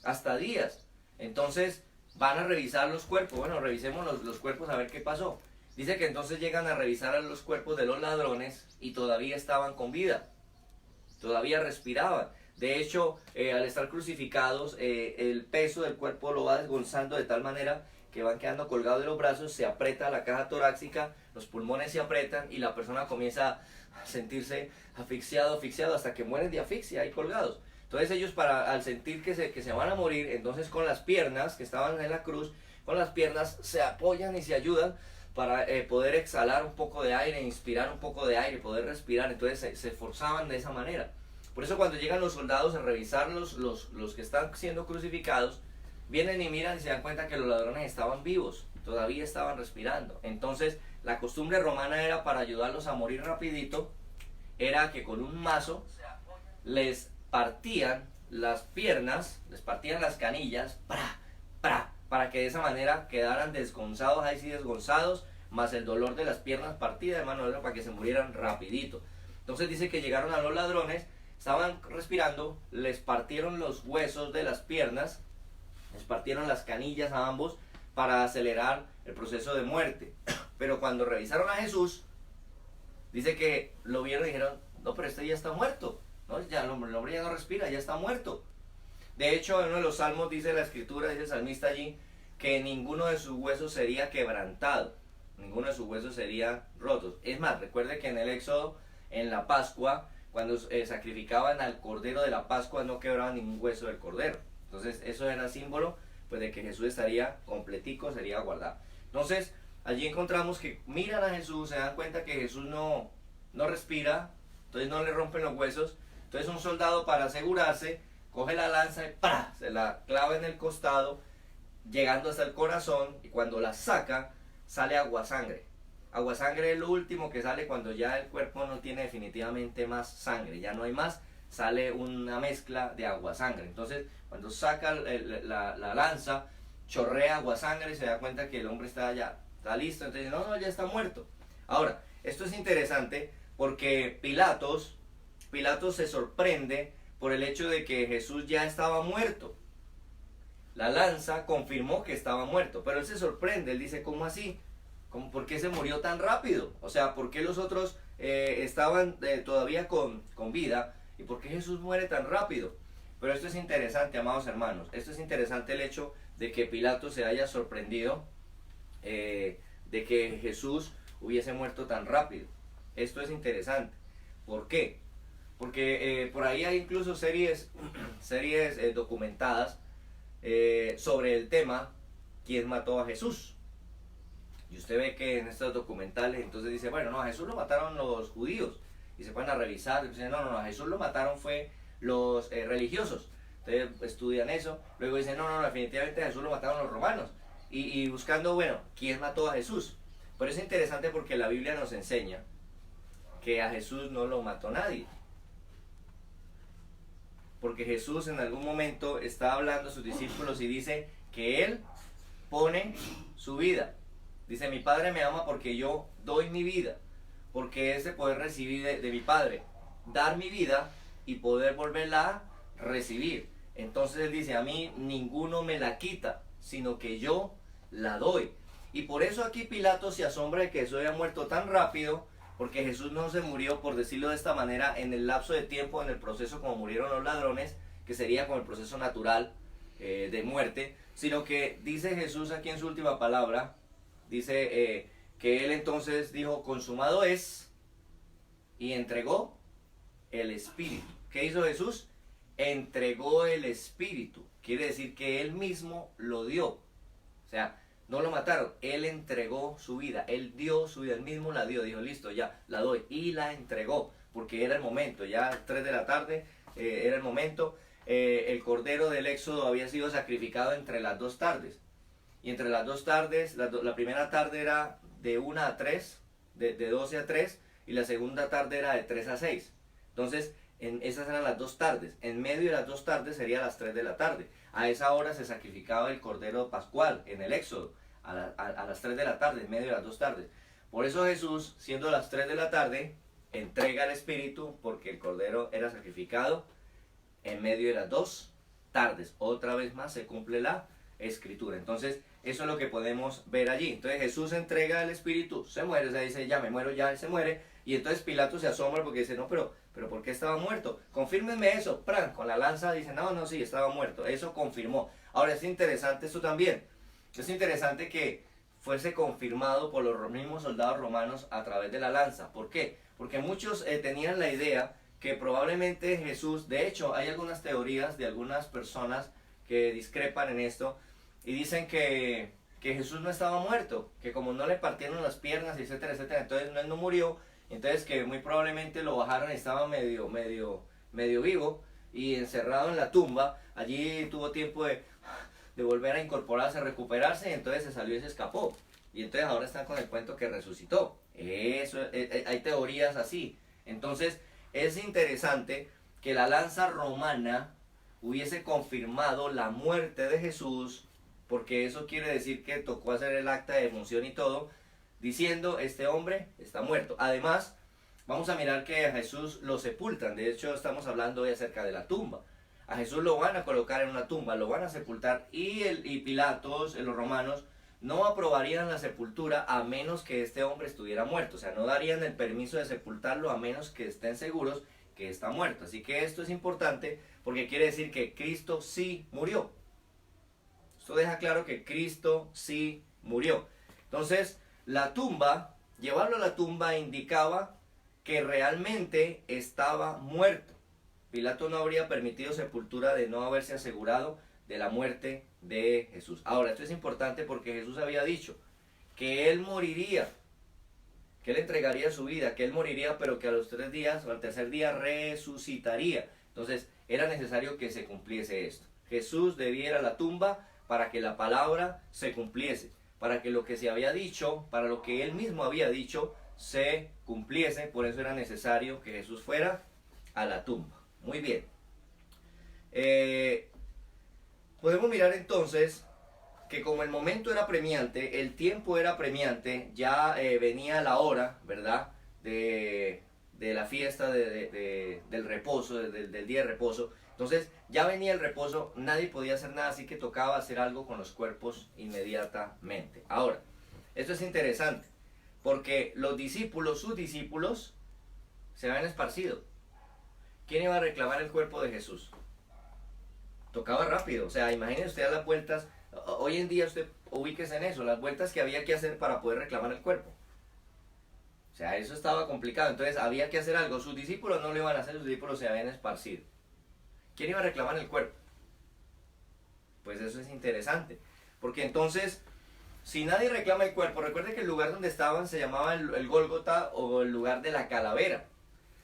Hasta días. Entonces van a revisar los cuerpos. Bueno, revisemos los cuerpos a ver qué pasó. Dice que entonces llegan a revisar a los cuerpos de los ladrones y todavía estaban con vida. Todavía respiraban. De hecho, al estar crucificados, el peso del cuerpo lo va desgonzando de tal manera que van quedando colgados de los brazos, se aprieta la caja torácica, los pulmones se aprietan y la persona comienza a sentirse asfixiado hasta que mueren de asfixia ahí colgados. Entonces ellos al sentir que se van a morir, entonces con las piernas que estaban en la cruz, con las piernas se apoyan y se ayudan para poder exhalar un poco de aire, inspirar un poco de aire, poder respirar. Entonces se esforzaban de esa manera. Por eso cuando llegan los soldados a revisar los que están siendo crucificados, vienen y miran y se dan cuenta que los ladrones estaban vivos, todavía estaban respirando. Entonces la costumbre romana era, para ayudarlos a morir rapidito, era que con un mazo les partían las piernas, les partían las canillas, para que de esa manera quedaran desgonzados, ahí sí desgonzados, más el dolor de las piernas partidas, hermano, para que se murieran rapidito. Entonces dice que llegaron a los ladrones, estaban respirando, les partieron los huesos de las piernas, les partieron las canillas a ambos para acelerar el proceso de muerte. Pero cuando revisaron a Jesús, dice que lo vieron y dijeron, no, pero este ya está muerto, ¿no? Ya el hombre ya no respira, ya está muerto. De hecho, en uno de los salmos dice la escritura, dice el salmista allí, que ninguno de sus huesos sería quebrantado, ninguno de sus huesos sería rotos. Es más, recuerde que en el Éxodo, en la Pascua, cuando sacrificaban al cordero de la Pascua, no quebraban ningún hueso del cordero. Entonces eso era símbolo, pues, de que Jesús estaría completico, sería guardado. Entonces allí encontramos que miran a Jesús, se dan cuenta que Jesús no respira, entonces no le rompen los huesos. Entonces un soldado, para asegurarse, coge la lanza y ¡pra!, se la clava en el costado, llegando hasta el corazón, y cuando la saca, sale aguasangre. Aguasangre es lo último que sale cuando ya el cuerpo no tiene definitivamente más sangre, ya no hay más, sale una mezcla de aguasangre. Entonces cuando saca la lanza, chorrea aguasangre y se da cuenta que el hombre está listo. Entonces no, ya está muerto. Ahora, esto es interesante porque Pilatos se sorprende por el hecho de que Jesús ya estaba muerto. La lanza confirmó que estaba muerto, pero él se sorprende, él dice, ¿cómo así? ¿Por qué se murió tan rápido? O sea, ¿por qué los otros estaban todavía con vida? ¿Y por qué Jesús muere tan rápido? Pero esto es interesante, amados hermanos. Esto es interesante, el hecho de que Pilato se haya sorprendido de que Jesús hubiese muerto tan rápido. Esto es interesante. ¿Por qué? Porque por ahí hay incluso series documentadas sobre el tema ¿quién mató a Jesús? Y usted ve que en estos documentales entonces dice, bueno, no, a Jesús lo mataron los judíos. Y se ponen a revisar y dicen, no, a Jesús lo mataron fue los religiosos. Entonces estudian eso. Luego dicen, no, definitivamente a Jesús lo mataron los romanos. Y buscando, bueno, ¿quién mató a Jesús? Pero es interesante porque la Biblia nos enseña que a Jesús no lo mató nadie. Porque Jesús en algún momento está hablando a sus discípulos y dice que Él pone su vida. Dice, mi Padre me ama porque yo doy mi vida, porque es de poder recibir de mi Padre, dar mi vida y poder volverla a recibir. Entonces Él dice, a mí ninguno me la quita, sino que yo la doy. Y por eso aquí Pilato se asombra de que Jesús haya muerto tan rápido, porque Jesús no se murió, por decirlo de esta manera, en el lapso de tiempo, en el proceso como murieron los ladrones, que sería como el proceso natural de muerte, sino que dice Jesús aquí en su última palabra, dice que Él entonces dijo, consumado es, y entregó el Espíritu. ¿Qué hizo Jesús? Entregó el Espíritu. Quiere decir que Él mismo lo dio. O sea, no lo mataron, Él entregó su vida, Él dio su vida, Él mismo la dio, dijo, listo, ya, la doy, y la entregó, porque era el momento, ya 3 de la tarde, era el momento. El cordero del Éxodo había sido sacrificado entre las 2 tardes, y entre las 2 tardes, la primera tarde era de 1 a 3, de 12 a 3, y la segunda tarde era de 3 a 6, entonces esas eran las 2 tardes, en medio de las 2 tardes sería las 3 de la tarde, a esa hora se sacrificaba el cordero pascual en el Éxodo, a las 3 de la tarde, en medio de las 2 tardes. Por eso Jesús, siendo las 3 de la tarde, entrega el Espíritu, porque el cordero era sacrificado en medio de las 2 tardes. Otra vez más se cumple la Escritura. Entonces, eso es lo que podemos ver allí. Entonces Jesús entrega el Espíritu, se muere, se dice, ya me muero, ya él se muere. Y entonces Pilato se asombra porque dice, no, pero ¿por qué estaba muerto? Confírmenme eso. ¡Pran! Con la lanza dice, no, sí, estaba muerto. Eso confirmó. Ahora es interesante esto también. Es interesante que fuese confirmado por los mismos soldados romanos a través de la lanza. ¿Por qué? Porque muchos tenían la idea que probablemente Jesús, de hecho hay algunas teorías de algunas personas que discrepan en esto y dicen que que Jesús no estaba muerto, que como no le partieron las piernas, etcétera, etcétera, entonces él no murió, entonces que muy probablemente lo bajaron y estaba medio vivo y encerrado en la tumba. Allí tuvo tiempo de volver a incorporarse, a recuperarse, y entonces se salió y se escapó. Y entonces ahora están con el cuento que resucitó. Eso, hay teorías así. Entonces es interesante que la lanza romana hubiese confirmado la muerte de Jesús, porque eso quiere decir que tocó hacer el acta de defunción y todo, diciendo, este hombre está muerto. Además, vamos a mirar que a Jesús lo sepultan. De hecho, estamos hablando hoy acerca de la tumba. A Jesús lo van a colocar en una tumba, lo van a sepultar, y Pilatos, los romanos, no aprobarían la sepultura a menos que este hombre estuviera muerto. O sea, no darían el permiso de sepultarlo a menos que estén seguros que está muerto. Así que esto es importante porque quiere decir que Cristo sí murió. Esto deja claro que Cristo sí murió. Entonces, la tumba, llevarlo a la tumba indicaba que realmente estaba muerto. Pilato no habría permitido sepultura de no haberse asegurado de la muerte de Jesús. Ahora, esto es importante porque Jesús había dicho que él moriría, que él entregaría su vida, que él moriría, pero que a los 3 días o al tercer día resucitaría. Entonces, era necesario que se cumpliese esto. Jesús debía ir a la tumba para que la palabra se cumpliese, para que lo que se había dicho, para lo que él mismo había dicho, se cumpliese. Por eso era necesario que Jesús fuera a la tumba. Muy bien. Podemos mirar entonces que como el momento era premiante, el tiempo era premiante, ya venía la hora, ¿verdad?, de la fiesta del reposo, del día de reposo. Entonces ya venía el reposo, nadie podía hacer nada, así que tocaba hacer algo con los cuerpos inmediatamente. Ahora, esto es interesante, porque los discípulos, sus discípulos, se habían esparcido. ¿Quién iba a reclamar el cuerpo de Jesús? Tocaba rápido, o sea, imagínense usted a las vueltas. Hoy en día usted ubíquese en eso, las vueltas que había que hacer para poder reclamar el cuerpo. O sea, eso estaba complicado, entonces había que hacer algo. Sus discípulos no lo iban a hacer, sus discípulos se habían esparcido. ¿Quién iba a reclamar el cuerpo? Pues eso es interesante, porque entonces, si nadie reclama el cuerpo, recuerde que el lugar donde estaban se llamaba el Gólgota, o el lugar de la calavera.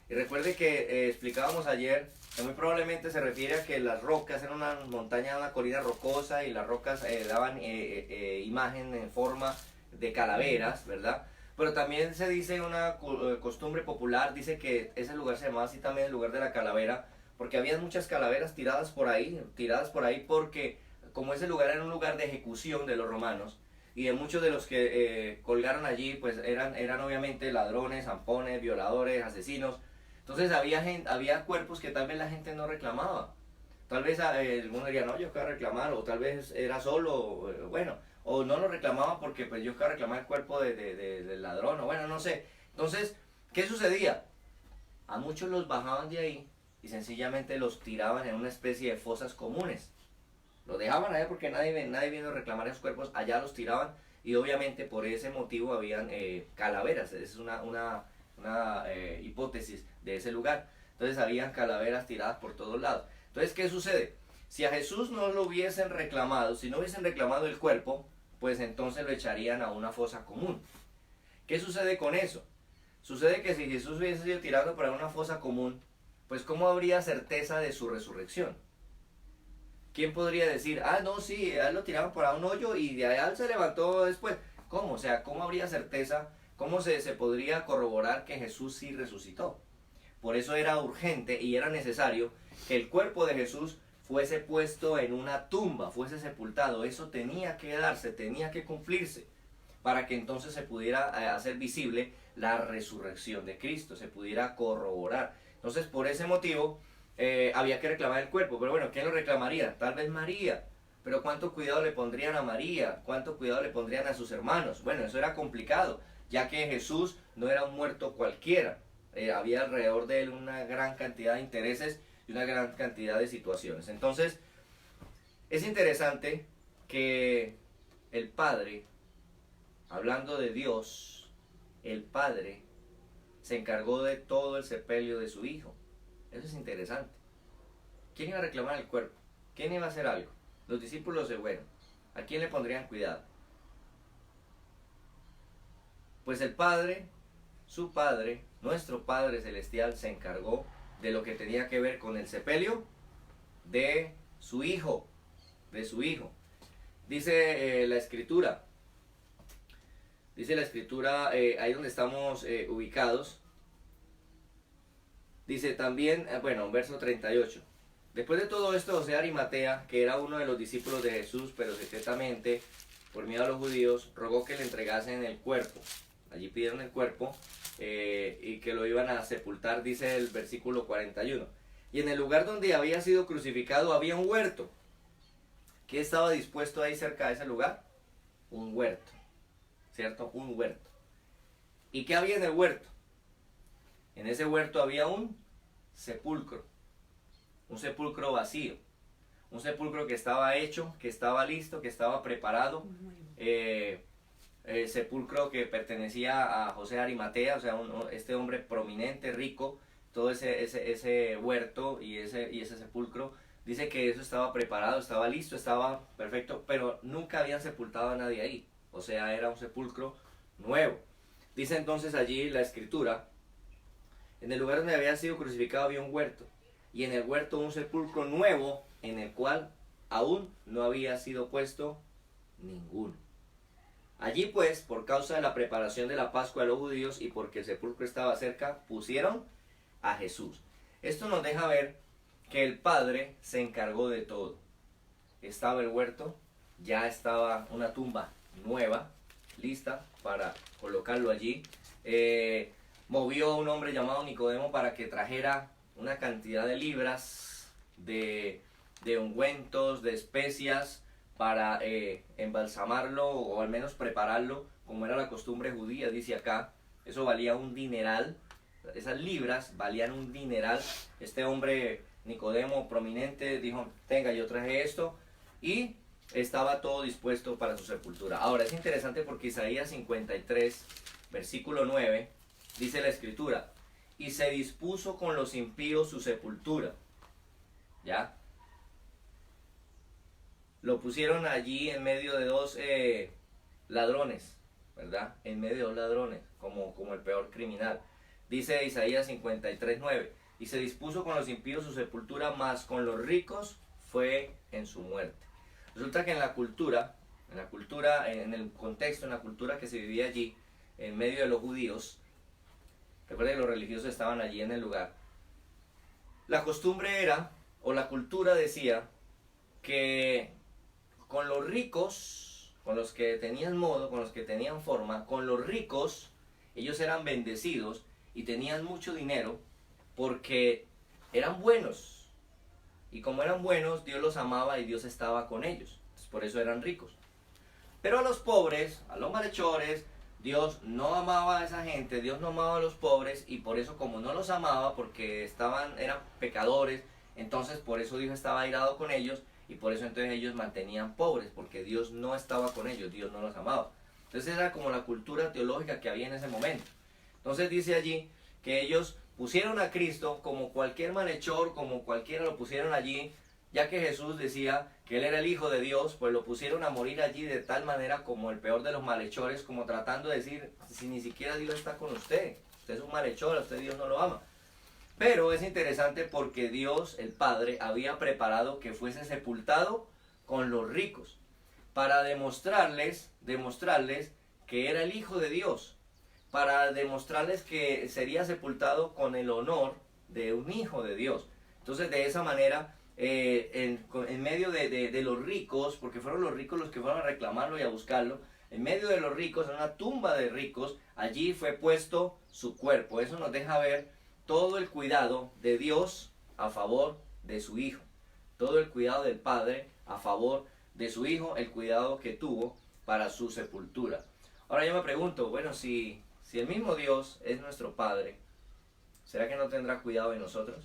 Y recuerde que explicábamos ayer que muy probablemente se refiere a que las rocas eran una montaña, una colina rocosa, y las rocas daban imagen en forma de calaveras, ¿verdad? Pero también se dice una costumbre popular, dice que ese lugar se llamaba así también el lugar de la calavera, porque había muchas calaveras tiradas por ahí porque como ese lugar era un lugar de ejecución de los romanos, y de muchos de los que colgaron allí, pues eran obviamente ladrones, zampones, violadores, asesinos. Entonces había cuerpos que tal vez la gente no reclamaba. Tal vez alguno diría, no, yo quiero reclamar, o tal vez era solo, bueno, o no lo reclamaba porque pues yo quiero reclamar el cuerpo del ladrón, o bueno, no sé. Entonces, ¿qué sucedía? A muchos los bajaban de ahí y sencillamente los tiraban en una especie de fosas comunes. Los dejaban allá porque nadie vino a reclamar esos cuerpos, allá los tiraban, y obviamente por ese motivo habían calaveras. Esa es una hipótesis de ese lugar. Entonces habían calaveras tiradas por todos lados. Entonces, ¿qué sucede? Si a Jesús no lo hubiesen reclamado, si no hubiesen reclamado el cuerpo, pues entonces lo echarían a una fosa común. ¿Qué sucede con eso? Sucede que si Jesús hubiese sido tirado para una fosa común, pues ¿cómo habría certeza de su resurrección? ¿Quién podría decir, no, sí, a él lo tiraron para un hoyo y de allá él se levantó después? ¿Cómo? O sea, ¿cómo habría certeza? ¿Cómo se podría corroborar que Jesús sí resucitó? Por eso era urgente y era necesario que el cuerpo de Jesús fuese puesto en una tumba, fuese sepultado. Eso tenía que darse, tenía que cumplirse, para que entonces se pudiera hacer visible la resurrección de Cristo, se pudiera corroborar. Entonces, por ese motivo, había que reclamar el cuerpo. Pero bueno, ¿quién lo reclamaría? Tal vez María. Pero ¿cuánto cuidado le pondrían a María? ¿Cuánto cuidado le pondrían a sus hermanos? Bueno, eso era complicado, ya que Jesús no era un muerto cualquiera. Había alrededor de él una gran cantidad de intereses y una gran cantidad de situaciones. Entonces, es interesante que el Padre, hablando de Dios, el Padre se encargó de todo el sepelio de su Hijo. Eso es interesante. ¿Quién iba a reclamar el cuerpo? ¿Quién iba a hacer algo? Los discípulos, bueno, ¿a quién le pondrían cuidado? Pues el Padre, su Padre, nuestro Padre Celestial, se encargó de lo que tenía que ver con el sepelio de su Hijo, Dice la Escritura, ahí donde estamos ubicados, dice también, verso 38. Después de todo esto, José de Arimatea, que era uno de los discípulos de Jesús, pero secretamente, por miedo a los judíos, rogó que le entregasen el cuerpo. Allí pidieron el cuerpo y que lo iban a sepultar, dice el versículo 41. Y en el lugar donde había sido crucificado había un huerto. ¿Qué estaba dispuesto ahí cerca de ese lugar? Un huerto, ¿cierto? Un huerto. ¿Y qué había en el huerto? En ese huerto había un sepulcro vacío, un sepulcro que estaba hecho, que estaba listo, que estaba preparado, sepulcro que pertenecía a José de Arimatea, o sea, este hombre prominente, rico, todo ese huerto y ese sepulcro, dice que eso estaba preparado, estaba listo, estaba perfecto, pero nunca habían sepultado a nadie ahí, o sea, era un sepulcro nuevo. Dice entonces allí la Escritura, en el lugar donde había sido crucificado había un huerto, y en el huerto un sepulcro nuevo, en el cual aún no había sido puesto ninguno. Allí pues, por causa de la preparación de la Pascua de los judíos y porque el sepulcro estaba cerca, pusieron a Jesús. Esto nos deja ver que el Padre se encargó de todo. Estaba el huerto, ya estaba una tumba nueva, lista para colocarlo allí. Movió a un hombre llamado Nicodemo para que trajera una cantidad de libras de ungüentos, de especias, para embalsamarlo o al menos prepararlo como era la costumbre judía, dice acá. Eso valía un dineral, esas libras valían un dineral. Este hombre Nicodemo prominente dijo, tenga, yo traje esto, y estaba todo dispuesto para su sepultura. Ahora es interesante porque Isaías 53 versículo 9 dice la Escritura, y se dispuso con los impíos su sepultura. ¿Ya? Lo pusieron allí en medio de dos ladrones, ¿verdad? En medio de dos ladrones, como el peor criminal. Dice Isaías 53:9, y se dispuso con los impíos su sepultura, mas con los ricos fue en su muerte. Resulta que en la cultura, en el contexto, en la cultura que se vivía allí, en medio de los judíos, recuerden que los religiosos estaban allí en el lugar, la costumbre era, o la cultura decía, que con los ricos, con los que tenían modo, con los que tenían forma, con los ricos, ellos eran bendecidos y tenían mucho dinero porque eran buenos. Y como eran buenos, Dios los amaba y Dios estaba con ellos. Entonces, por eso eran ricos. Pero a los pobres, a los malhechores, Dios no amaba a esa gente, Dios no amaba a los pobres, y por eso, como no los amaba, porque eran pecadores, entonces por eso Dios estaba airado con ellos, y por eso entonces ellos mantenían pobres, porque Dios no estaba con ellos, Dios no los amaba. Entonces era como la cultura teológica que había en ese momento. Entonces dice allí que ellos pusieron a Cristo como cualquier malhechor, como cualquiera lo pusieron allí, ya que Jesús decía que Él era el Hijo de Dios, pues lo pusieron a morir allí de tal manera como el peor de los malhechores, como tratando de decir, si ni siquiera Dios está con usted es un malhechor, a usted Dios no lo ama. Pero es interesante porque Dios, el Padre, había preparado que fuese sepultado con los ricos, para demostrarles que era el Hijo de Dios, para demostrarles que sería sepultado con el honor de un Hijo de Dios. Entonces, de esa manera, en medio de los ricos, porque fueron los ricos los que fueron a reclamarlo y a buscarlo, en medio de los ricos, en una tumba de ricos, allí fue puesto su cuerpo. Eso nos deja ver todo el cuidado de Dios a favor de su Hijo, todo el cuidado del Padre a favor de su Hijo, el cuidado que tuvo para su sepultura. Ahora yo me pregunto, bueno, si el mismo Dios es nuestro Padre, ¿será que no tendrá cuidado de nosotros?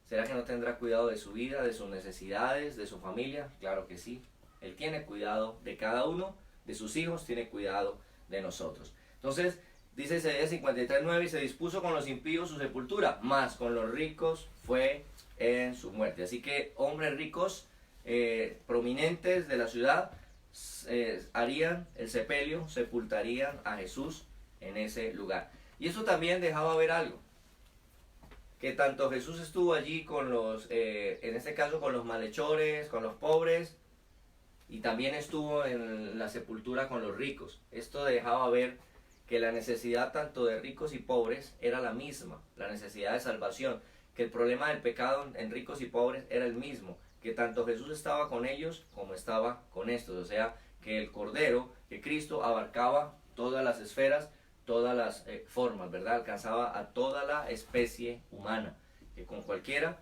¿Será que no tendrá cuidado de su vida, de sus necesidades, de su familia? Claro que sí. Él tiene cuidado de cada uno de sus hijos, tiene cuidado de nosotros. Entonces, dice Isaías 53:9, y se dispuso con los impíos su sepultura, mas con los ricos fue en su muerte. Así que hombres ricos, prominentes de la ciudad, harían el sepelio, sepultarían a Jesús en ese lugar. Y eso también dejaba ver algo, que tanto Jesús estuvo allí con los, en este caso con los malhechores, con los pobres, y también estuvo en la sepultura con los ricos. Esto dejaba ver que la necesidad tanto de ricos y pobres era la misma, la necesidad de salvación, que el problema del pecado en ricos y pobres era el mismo, que tanto Jesús estaba con ellos como estaba con estos, o sea, que el Cordero, que Cristo abarcaba todas las esferas, todas las formas, ¿verdad? Alcanzaba a toda la especie humana, que con cualquiera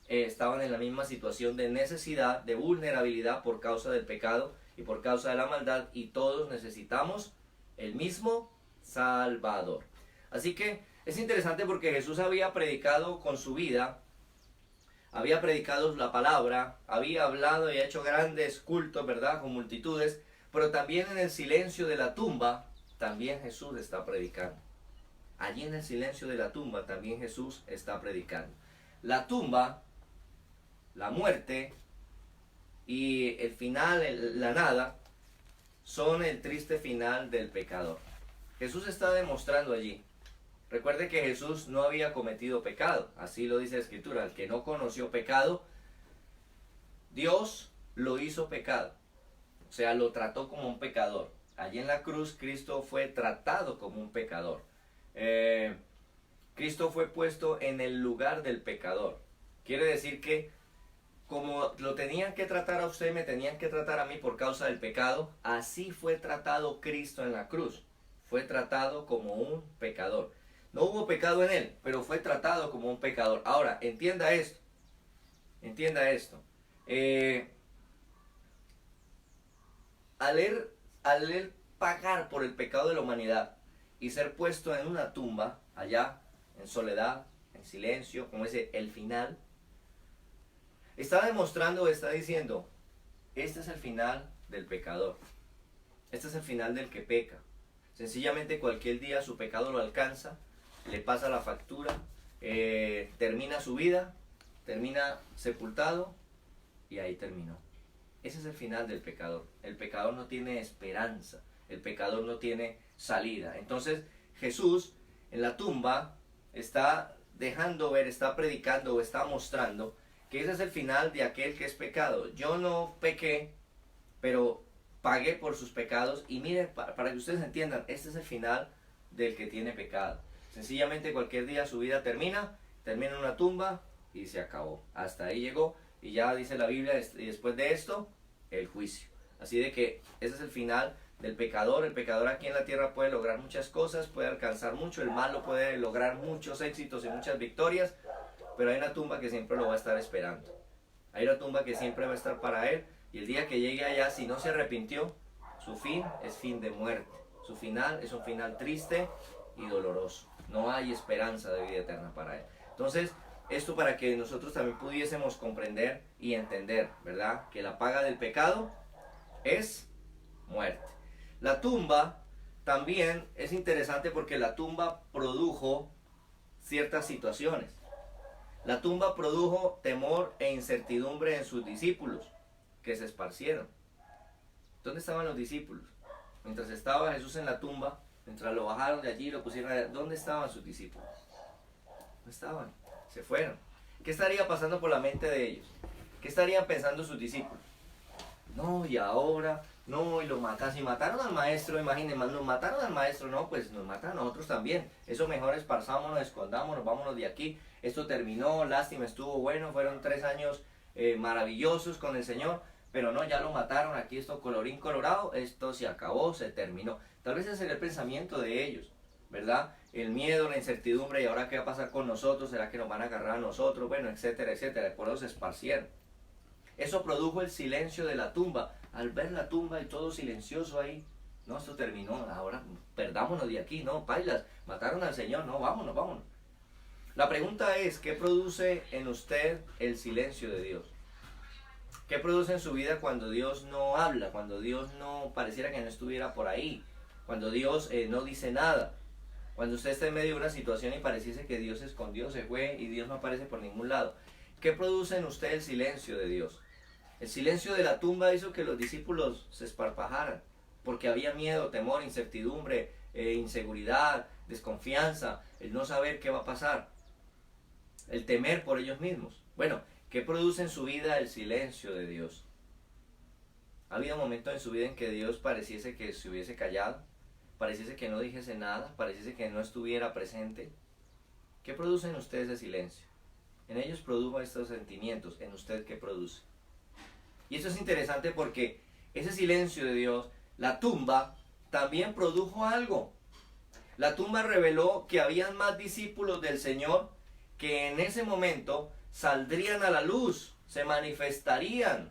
estaban en la misma situación de necesidad, de vulnerabilidad por causa del pecado y por causa de la maldad, y todos necesitamos el mismo Salvador. Así que es interesante porque Jesús había predicado con su vida, había predicado la palabra, había hablado y ha hecho grandes cultos, ¿verdad?, con multitudes, pero también en el silencio de la tumba, también Jesús está predicando. Allí en el silencio de la tumba también Jesús está predicando. La tumba, la muerte y el final, la nada, son el triste final del pecador. Jesús está demostrando allí. Recuerde que Jesús no había cometido pecado, así lo dice la Escritura. El que no conoció pecado, Dios lo hizo pecado. O sea, lo trató como un pecador. Allí en la cruz Cristo fue tratado como un pecador. Cristo fue puesto en el lugar del pecador. Quiere decir que como lo tenían que tratar a usted, me tenían que tratar a mí por causa del pecado, así fue tratado Cristo en la cruz. Fue tratado como un pecador. No hubo pecado en él, pero fue tratado como un pecador. Ahora, entienda esto. Entienda esto. Al él pagar por el pecado de la humanidad y ser puesto en una tumba, allá, en soledad, en silencio, como ese el final, está demostrando, está diciendo, este es el final del pecador. Este es el final del que peca. Sencillamente cualquier día su pecado lo alcanza, le pasa la factura, termina su vida, termina sepultado y ahí terminó. Ese es el final del pecador. El pecador no tiene esperanza, el pecador no tiene salida. Entonces Jesús en la tumba está dejando ver, está predicando o está mostrando que ese es el final de aquel que es pecado. Yo no pequé, pero pagué por sus pecados. Y miren, para que ustedes entiendan, este es el final del que tiene pecado. Sencillamente cualquier día su vida termina en una tumba y se acabó. Hasta ahí llegó. Y ya dice la Biblia, y después de esto, el juicio. Así de que ese es el final del pecador. El pecador aquí en la tierra puede lograr muchas cosas, puede alcanzar mucho. El malo puede lograr muchos éxitos y muchas victorias. Pero hay una tumba que siempre lo va a estar esperando. Hay una tumba que siempre va a estar para él. Y el día que llegue allá, si no se arrepintió, su fin es fin de muerte. Su final es un final triste y doloroso. No hay esperanza de vida eterna para él. Entonces, esto para que nosotros también pudiésemos comprender y entender, ¿verdad? Que la paga del pecado es muerte. La tumba también es interesante porque la tumba produjo ciertas situaciones. La tumba produjo temor e incertidumbre en sus discípulos, que se esparcieron. ¿Dónde estaban los discípulos? Mientras estaba Jesús en la tumba, mientras lo bajaron de allí y lo pusieron allá, ¿dónde estaban sus discípulos? No estaban, se fueron. ¿Qué estaría pasando por la mente de ellos? ¿Qué estarían pensando sus discípulos? No, y ahora, no, y lo matan. Si mataron al maestro, imagínense, nos mataron al maestro, no, pues nos matan a nosotros también. Eso mejor esparzámonos, escondámonos, vámonos de aquí. Esto terminó, lástima, estuvo bueno, fueron 3 años maravillosos con el Señor, pero no, ya lo mataron, aquí esto colorín colorado, esto se acabó, se terminó. Tal vez ese sería el pensamiento de ellos, ¿verdad? El miedo, la incertidumbre, y ahora qué va a pasar con nosotros, será que nos van a agarrar a nosotros, bueno, etcétera, etcétera. Por eso se esparcieron. Eso produjo el silencio de la tumba. Al ver la tumba y todo silencioso ahí, no, esto terminó, ahora perdámonos de aquí, no, pailas, mataron al Señor, no, vámonos, vámonos. La pregunta es, ¿qué produce en usted el silencio de Dios? ¿Qué produce en su vida cuando Dios no habla, cuando Dios no pareciera que no estuviera por ahí, cuando Dios no dice nada, cuando usted está en medio de una situación y pareciese que Dios se escondió, se fue y Dios no aparece por ningún lado? ¿Qué produce en usted el silencio de Dios? El silencio de la tumba hizo que los discípulos se esparpajaran, porque había miedo, temor, incertidumbre, inseguridad, desconfianza, el no saber qué va a pasar, el temer por ellos mismos. Bueno, ¿qué produce en su vida el silencio de Dios? ¿Ha habido momentos en su vida en que Dios pareciese que se hubiese callado? Pareciese que no dijese nada, pareciese que no estuviera presente. ¿Qué produce en usted ese silencio? En ellos produjo estos sentimientos, ¿en usted qué produce? Y eso es interesante porque ese silencio de Dios, la tumba, también produjo algo. La tumba reveló que habían más discípulos del Señor que en ese momento saldrían a la luz, se manifestarían.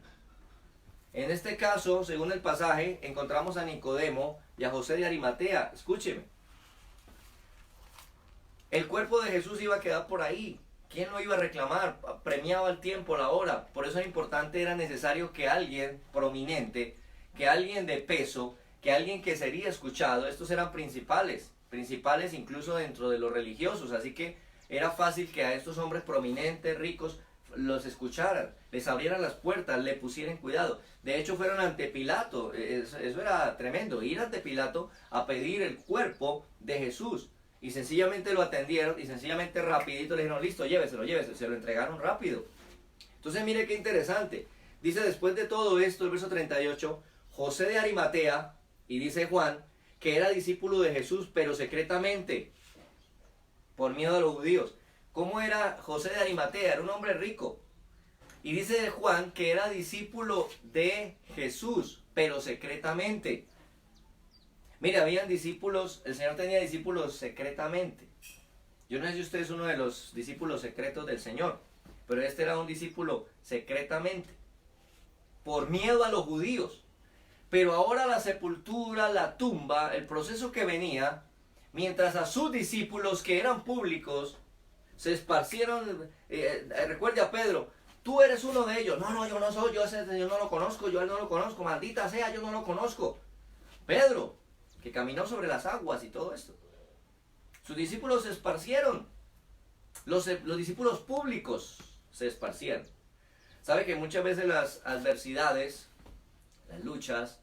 En este caso, según el pasaje, encontramos a Nicodemo y a José de Arimatea. Escúcheme. El cuerpo de Jesús iba a quedar por ahí. ¿Quién lo iba a reclamar? Premiaba el tiempo, la hora. Por eso era importante, era necesario que alguien prominente, que alguien de peso, que alguien que sería escuchado, estos eran principales incluso dentro de los religiosos. Así que era fácil que a estos hombres prominentes, ricos, los escucharan, les abrieran las puertas, le pusieran cuidado. De hecho, fueron ante Pilato. Eso era tremendo, ir ante Pilato a pedir el cuerpo de Jesús. Y sencillamente lo atendieron y sencillamente rapidito le dijeron, listo, lléveselo, se lo entregaron rápido. Entonces mire qué interesante. Dice después de todo esto, el verso 38, José de Arimatea, y dice Juan, que era discípulo de Jesús, pero secretamente, por miedo a los judíos. ¿Cómo era José de Arimatea? Era un hombre rico. Y dice de Juan que era discípulo de Jesús, pero secretamente. Mira, habían discípulos, el Señor tenía discípulos secretamente. Yo no sé si usted es uno de los discípulos secretos del Señor, pero este era un discípulo secretamente, por miedo a los judíos. Pero ahora la sepultura, la tumba, el proceso que venía, mientras a sus discípulos que eran públicos, se esparcieron, recuerde a Pedro, tú eres uno de ellos. No, yo no soy, yo ese Señor no lo conozco, yo a él no lo conozco, maldita sea, yo no lo conozco. Pedro, que caminó sobre las aguas y todo esto. Sus discípulos se esparcieron. Los discípulos públicos se esparcieron. ¿Sabe que muchas veces las adversidades, las luchas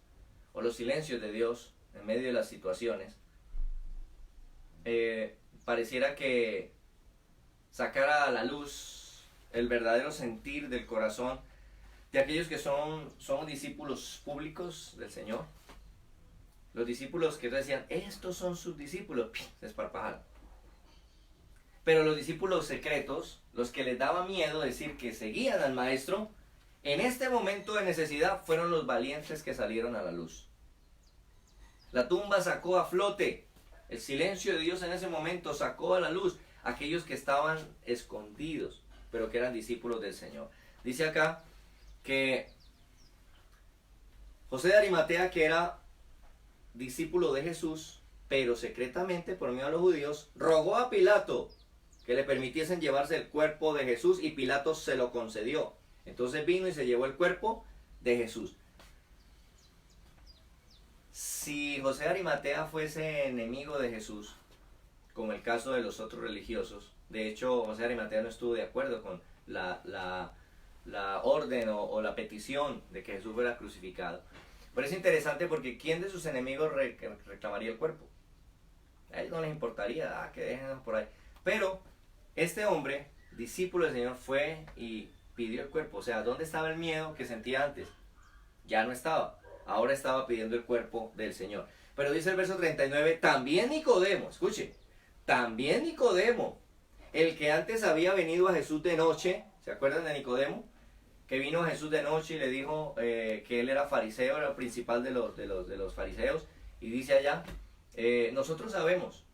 o los silencios de Dios en medio de las situaciones, pareciera que sacara a la luz el verdadero sentir del corazón de aquellos que son discípulos públicos del Señor? Los discípulos que decían, estos son sus discípulos, se esparpajaron. Pero los discípulos secretos, los que les daba miedo decir que seguían al Maestro, en este momento de necesidad fueron los valientes que salieron a la luz. La tumba sacó a flote, el silencio de Dios en ese momento sacó a la luz a aquellos que estaban escondidos, pero que eran discípulos del Señor. Dice acá que José de Arimatea, que era discípulo de Jesús, pero secretamente por miedo a los judíos, rogó a Pilato que le permitiesen llevarse el cuerpo de Jesús y Pilato se lo concedió. Entonces vino y se llevó el cuerpo de Jesús. Si José de Arimatea fuese enemigo de Jesús, como el caso de los otros religiosos, de hecho José de Arimatea no estuvo de acuerdo con la orden o la petición de que Jesús fuera crucificado. Pero es interesante porque ¿quién de sus enemigos reclamaría el cuerpo? A ellos no les importaría, que déjenos por ahí. Pero este hombre, discípulo del Señor, fue y pidió el cuerpo. O sea, ¿dónde estaba el miedo que sentía antes? Ya no estaba. Ahora estaba pidiendo el cuerpo del Señor. Pero dice el verso 39, también Nicodemo, escuche, también Nicodemo, el que antes había venido a Jesús de noche, ¿se acuerdan de Nicodemo? Que vino a Jesús de noche y le dijo que él era fariseo, era el principal de los fariseos, y dice allá, nosotros sabemos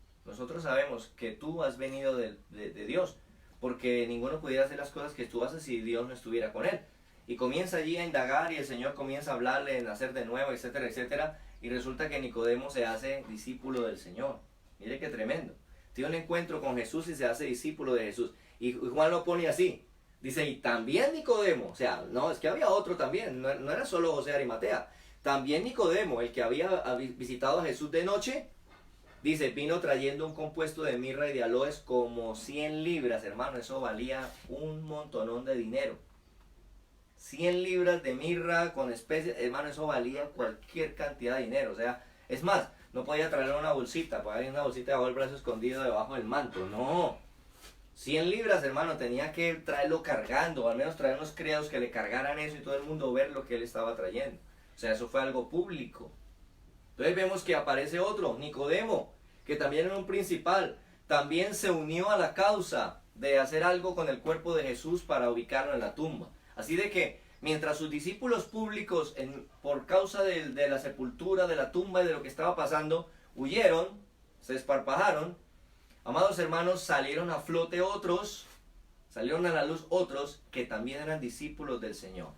que tú has venido de Dios, porque ninguno pudiera hacer las cosas que tú haces si Dios no estuviera con él. Y comienza allí a indagar y el Señor comienza a hablarle, a nacer de nuevo, etcétera, etcétera, y resulta que Nicodemo se hace discípulo del Señor. Mire qué tremendo. Tiene un encuentro con Jesús y se hace discípulo de Jesús. Y Juan lo pone así. Dice, y también Nicodemo, o sea, no, es que había otro también, no era solo José de Arimatea. También Nicodemo, el que había visitado a Jesús de noche, dice, vino trayendo un compuesto de mirra y de aloes como 100 libras, hermano, eso valía un montonón de dinero. 100 libras de mirra con especies, hermano, eso valía cualquier cantidad de dinero. O sea, Es más, no podía traer una bolsita, podía ir una bolsita debajo del brazo escondido debajo del manto, no. 100 libras, hermano, tenía que traerlo cargando, o al menos traer unos criados que le cargaran eso y todo el mundo ver lo que él estaba trayendo. O sea, eso fue algo público. Entonces vemos que aparece otro, Nicodemo, que también era un principal, también se unió a la causa de hacer algo con el cuerpo de Jesús para ubicarlo en la tumba. Así de que mientras sus discípulos públicos, por causa de la sepultura, de la tumba y de lo que estaba pasando, huyeron, se esparpajaron, amados hermanos, salieron a flote otros, salieron a la luz otros que también eran discípulos del Señor.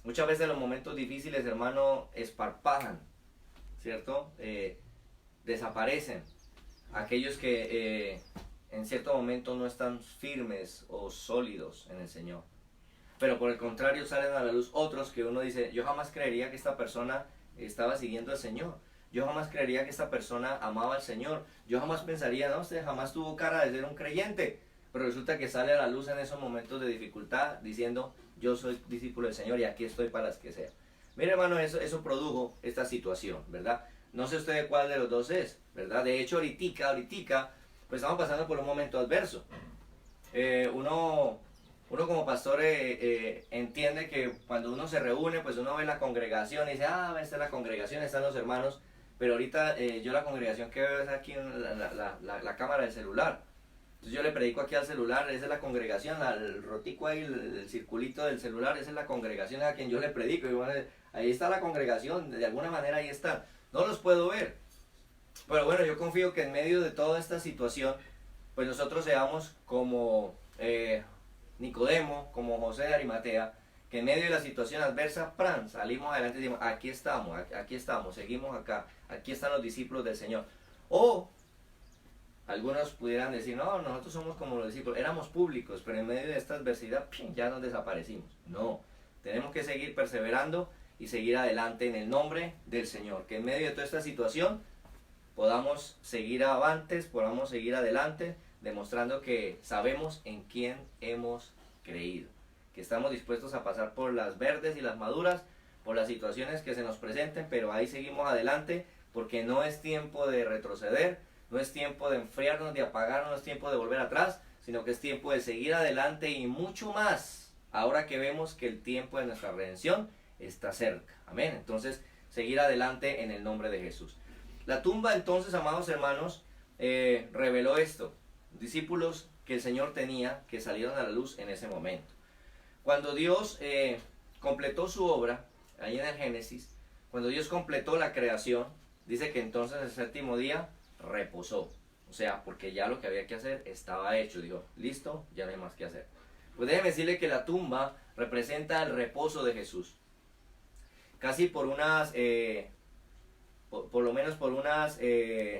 Muchas veces los momentos difíciles, hermano, esparpajan, ¿cierto? Desaparecen aquellos que en cierto momento no están firmes o sólidos en el Señor. Pero por el contrario salen a la luz otros que uno dice, yo jamás creería que esta persona estaba siguiendo al Señor. Yo jamás creería que esta persona amaba al Señor. Yo jamás pensaría, no, usted jamás tuvo cara de ser un creyente. Pero resulta que sale a la luz en esos momentos de dificultad diciendo, yo soy discípulo del Señor y aquí estoy para las que sea. Mire, hermano, eso produjo esta situación, ¿verdad? No sé usted cuál de los dos es, ¿verdad? De hecho, ahorita, pues estamos pasando por un momento adverso. Uno como pastor entiende que cuando uno se reúne, pues uno ve la congregación y dice, esta es la congregación, están los hermanos. Pero ahorita yo la congregación que veo es aquí en la cámara del celular. Entonces yo le predico aquí al celular, esa es la congregación, al rotico ahí, el circulito del celular, esa es la congregación a quien yo le predico. Y bueno, ahí está la congregación, de alguna manera ahí están. No los puedo ver. Pero bueno, yo confío que en medio de toda esta situación, pues nosotros seamos como Nicodemo, como José de Arimatea, que en medio de la situación adversa, ¡pran!, salimos adelante y decimos, aquí estamos, seguimos acá, aquí están los discípulos del Señor. O algunos pudieran decir, no, nosotros somos como los discípulos, éramos públicos, pero en medio de esta adversidad, ¡pim!, ya nos desaparecimos. No, tenemos que seguir perseverando y seguir adelante en el nombre del Señor. Que en medio de toda esta situación podamos seguir avantes, podamos seguir adelante, demostrando que sabemos en quién hemos creído. Que estamos dispuestos a pasar por las verdes y las maduras, por las situaciones que se nos presenten, pero ahí seguimos adelante, porque no es tiempo de retroceder, no es tiempo de enfriarnos, de apagarnos, no es tiempo de volver atrás, sino que es tiempo de seguir adelante y mucho más, ahora que vemos que el tiempo de nuestra redención está cerca. Amén. Entonces, seguir adelante en el nombre de Jesús. La tumba, entonces, amados hermanos, reveló esto. Discípulos que el Señor tenía, que salieron a la luz en ese momento. Cuando Dios completó su obra, ahí en el Génesis, cuando Dios completó la creación, dice que entonces el séptimo día reposó. O sea, porque ya lo que había que hacer estaba hecho. Dijo, listo, ya no hay más que hacer. Pues déjeme decirle que la tumba representa el reposo de Jesús. Casi por unas, por lo menos por unas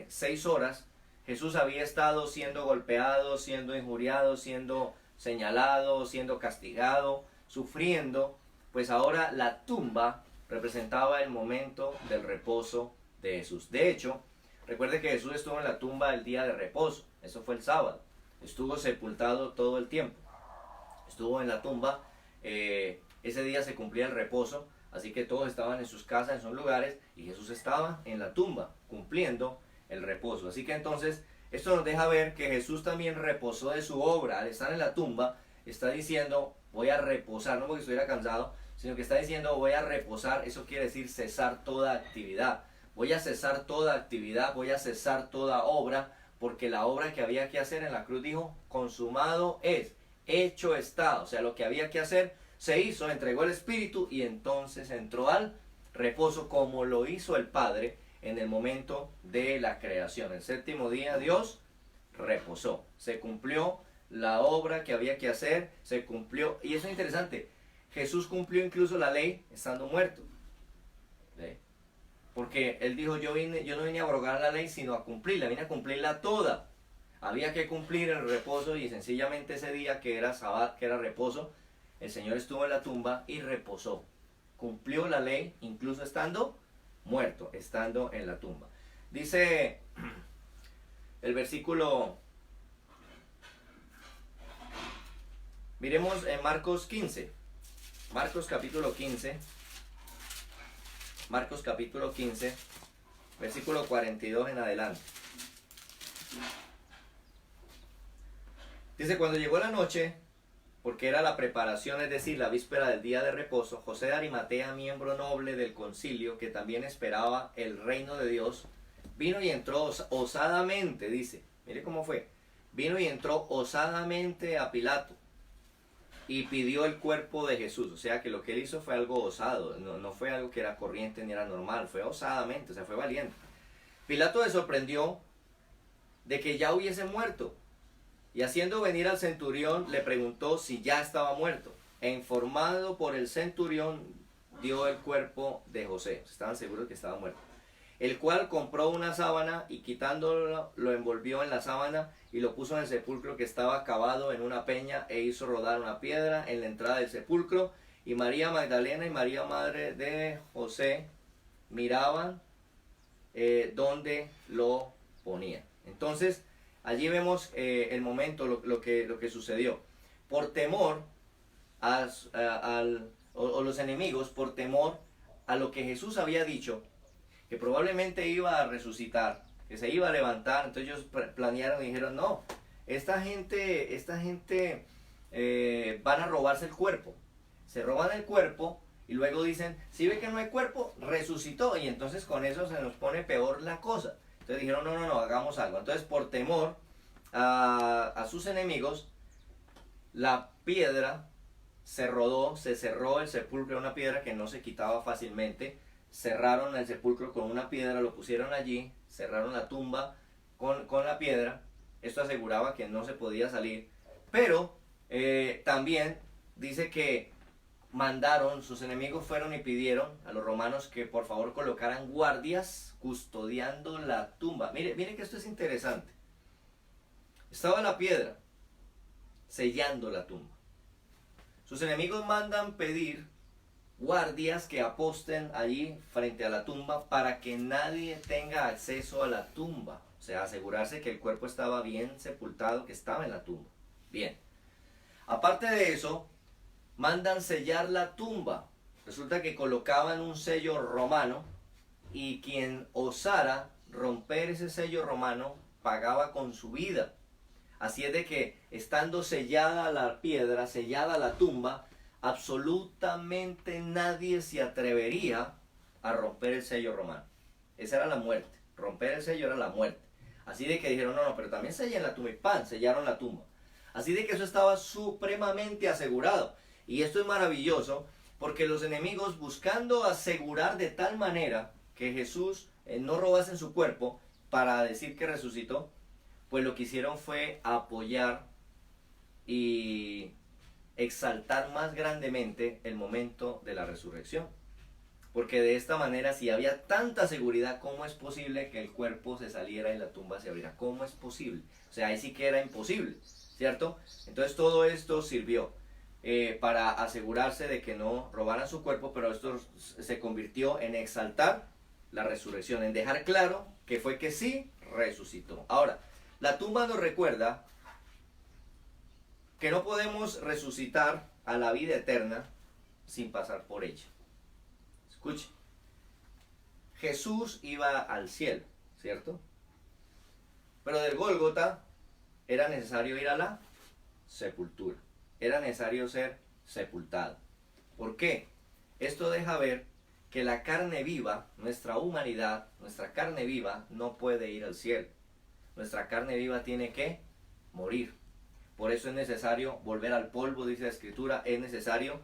6 horas, Jesús había estado siendo golpeado, siendo injuriado, siendo señalado, siendo castigado, sufriendo. Pues ahora la tumba representaba el momento del reposo de Jesús. De hecho, recuerde que Jesús estuvo en la tumba el día de reposo. Eso fue el sábado. Estuvo sepultado todo el tiempo. Estuvo en la tumba. Ese día se cumplía el reposo. Así que todos estaban en sus casas, en sus lugares. Y Jesús estaba en la tumba, cumpliendo el reposo. Así que entonces, esto nos deja ver que Jesús también reposó de su obra. Al estar en la tumba, está diciendo, voy a reposar. No porque estuviera cansado, sino que está diciendo, voy a reposar. Eso quiere decir cesar toda actividad. Voy a cesar toda actividad, voy a cesar toda obra, porque la obra que había que hacer en la cruz dijo, consumado es, hecho está. O sea, lo que había que hacer se hizo, entregó el Espíritu y entonces entró al reposo como lo hizo el Padre en el momento de la creación. El séptimo día Dios reposó. Se cumplió la obra que había que hacer, se cumplió. Y eso es interesante. Jesús cumplió incluso la ley estando muerto. ¿Sí? Porque él dijo, yo no vine a abrogar la ley, sino a cumplirla, vine a cumplirla toda. Había que cumplir el reposo y sencillamente ese día que era sábado, que era reposo, el Señor estuvo en la tumba y reposó. Cumplió la ley incluso estando muerto, estando en la tumba. Dice el versículo, miremos en Marcos 15, Marcos capítulo 15, Marcos capítulo 15, versículo 42 en adelante. Dice, cuando llegó la noche, porque era la preparación, es decir, la víspera del día de reposo, José de Arimatea, miembro noble del concilio, que también esperaba el reino de Dios, vino y entró osadamente, dice, mire cómo fue, vino y entró osadamente a Pilato y pidió el cuerpo de Jesús. O sea que lo que él hizo fue algo osado, no fue algo que era corriente ni era normal, fue osadamente, o sea, fue valiente. Pilato se sorprendió de que ya hubiese muerto, y haciendo venir al centurión le preguntó si ya estaba muerto, e informado por el centurión dio el cuerpo de José. Estaban seguros que estaba muerto, el cual compró una sábana y quitándolo lo envolvió en la sábana y lo puso en el sepulcro que estaba cavado en una peña, e hizo rodar una piedra en la entrada del sepulcro. Y María Magdalena y María madre de José miraban donde lo ponían. Entonces allí vemos el momento, lo que sucedió. Por temor o los enemigos, por temor a lo que Jesús había dicho, que probablemente iba a resucitar, que se iba a levantar, entonces ellos planearon y dijeron, no, esta gente van a robarse el cuerpo. Se roban el cuerpo y luego dicen, si ve que no hay cuerpo, resucitó, y entonces con eso se nos pone peor la cosa. Entonces dijeron, no, hagamos algo. Entonces por temor a sus enemigos, la piedra se rodó, se cerró el sepulcro, una piedra que no se quitaba fácilmente. Cerraron el sepulcro con una piedra, lo pusieron allí, cerraron la tumba con la piedra. Esto aseguraba que no se podía salir. Pero también dice que sus enemigos fueron y pidieron a los romanos que por favor colocaran guardias custodiando la tumba. Mire que esto es interesante. Estaba la piedra sellando la tumba. Sus enemigos mandan pedir guardias que aposten allí frente a la tumba para que nadie tenga acceso a la tumba. O sea, asegurarse que el cuerpo estaba bien sepultado, que estaba en la tumba. Bien. Aparte de eso, mandan sellar la tumba. Resulta que colocaban un sello romano y quien osara romper ese sello romano pagaba con su vida. Así es de que, estando sellada la piedra, sellada la tumba, absolutamente nadie se atrevería a romper el sello romano. Esa era la muerte. Romper el sello era la muerte. Así de que dijeron, no, pero también sellen la tumba, y ¡pam!, sellaron la tumba. Así de que eso estaba supremamente asegurado. Y esto es maravilloso, porque los enemigos, buscando asegurar de tal manera que Jesús no robase su cuerpo para decir que resucitó, pues lo que hicieron fue apoyar y exaltar más grandemente el momento de la resurrección. Porque de esta manera, si había tanta seguridad, ¿cómo es posible que el cuerpo se saliera y la tumba se abriera? ¿Cómo es posible? O sea, ahí sí que era imposible, ¿cierto? Entonces todo esto sirvió para asegurarse de que no robaran su cuerpo, pero esto se convirtió en exaltar la resurrección, en dejar claro que fue que sí resucitó. Ahora, la tumba nos recuerda que no podemos resucitar a la vida eterna sin pasar por ella. Escuche, Jesús iba al cielo, ¿cierto? Pero del Gólgota era necesario ir a la sepultura. Era necesario ser sepultado. ¿Por qué? Esto deja ver que la carne viva, nuestra humanidad, nuestra carne viva no puede ir al cielo. Nuestra carne viva tiene que morir. Por eso es necesario volver al polvo, dice la Escritura, es necesario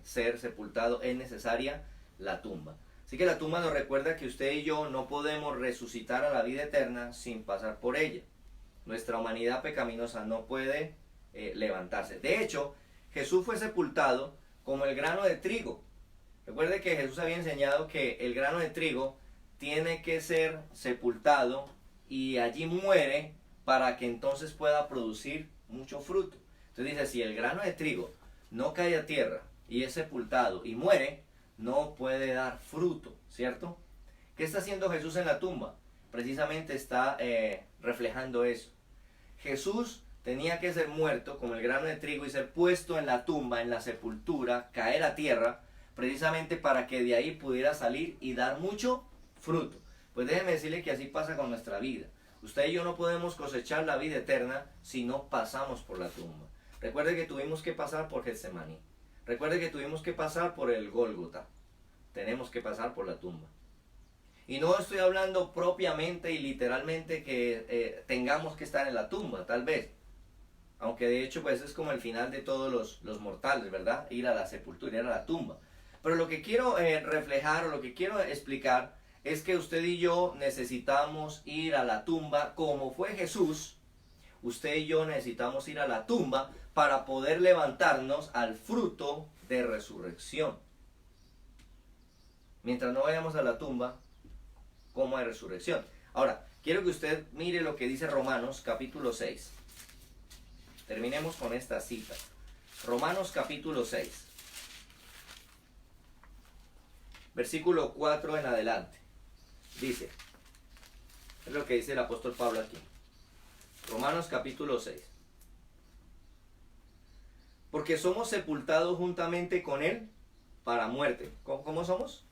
ser sepultado, es necesaria la tumba. Así que la tumba nos recuerda que usted y yo no podemos resucitar a la vida eterna sin pasar por ella. Nuestra humanidad pecaminosa no puede levantarse. De hecho, Jesús fue sepultado como el grano de trigo. Recuerde que Jesús había enseñado que el grano de trigo tiene que ser sepultado y allí muere para que entonces pueda producir mucho fruto. Entonces dice, si el grano de trigo no cae a tierra y es sepultado y muere, no puede dar fruto, ¿cierto? ¿Qué está haciendo Jesús en la tumba? Precisamente está reflejando eso. Jesús tenía que ser muerto como el grano de trigo y ser puesto en la tumba, en la sepultura, caer a tierra, precisamente para que de ahí pudiera salir y dar mucho fruto. Pues déjeme decirle que así pasa con nuestra vida. Usted y yo no podemos cosechar la vida eterna si no pasamos por la tumba. Recuerde que tuvimos que pasar por Getsemaní. Recuerde que tuvimos que pasar por el Gólgota. Tenemos que pasar por la tumba. Y no estoy hablando propiamente y literalmente que tengamos que estar en la tumba, tal vez. Aunque de hecho pues es como el final de todos los mortales, ¿verdad? Ir a la sepultura, ir a la tumba. Pero lo que quiero reflejar o lo que quiero explicar es que usted y yo necesitamos ir a la tumba como fue Jesús. Usted y yo necesitamos ir a la tumba para poder levantarnos al fruto de resurrección. Mientras no vayamos a la tumba, ¿cómo hay resurrección? Ahora, quiero que usted mire lo que dice Romanos capítulo 6. Terminemos con esta cita. Romanos capítulo 6. Versículo 4 en adelante. Dice, es lo que dice el apóstol Pablo aquí. Romanos capítulo 6. Porque somos sepultados juntamente con él para muerte. ¿Cómo somos?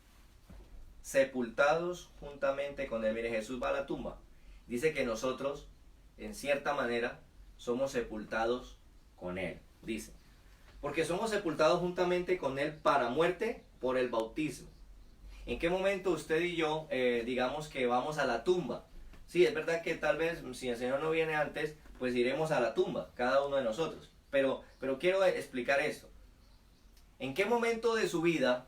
Sepultados juntamente con él. Mire, Jesús va a la tumba. Dice que nosotros, en cierta manera, somos sepultados con él. Dice, porque somos sepultados juntamente con él para muerte por el bautismo. ¿En qué momento usted y yo, digamos que vamos a la tumba? Sí, es verdad que tal vez si el Señor no viene antes, pues iremos a la tumba, cada uno de nosotros. Pero quiero explicar esto. ¿En qué momento de su vida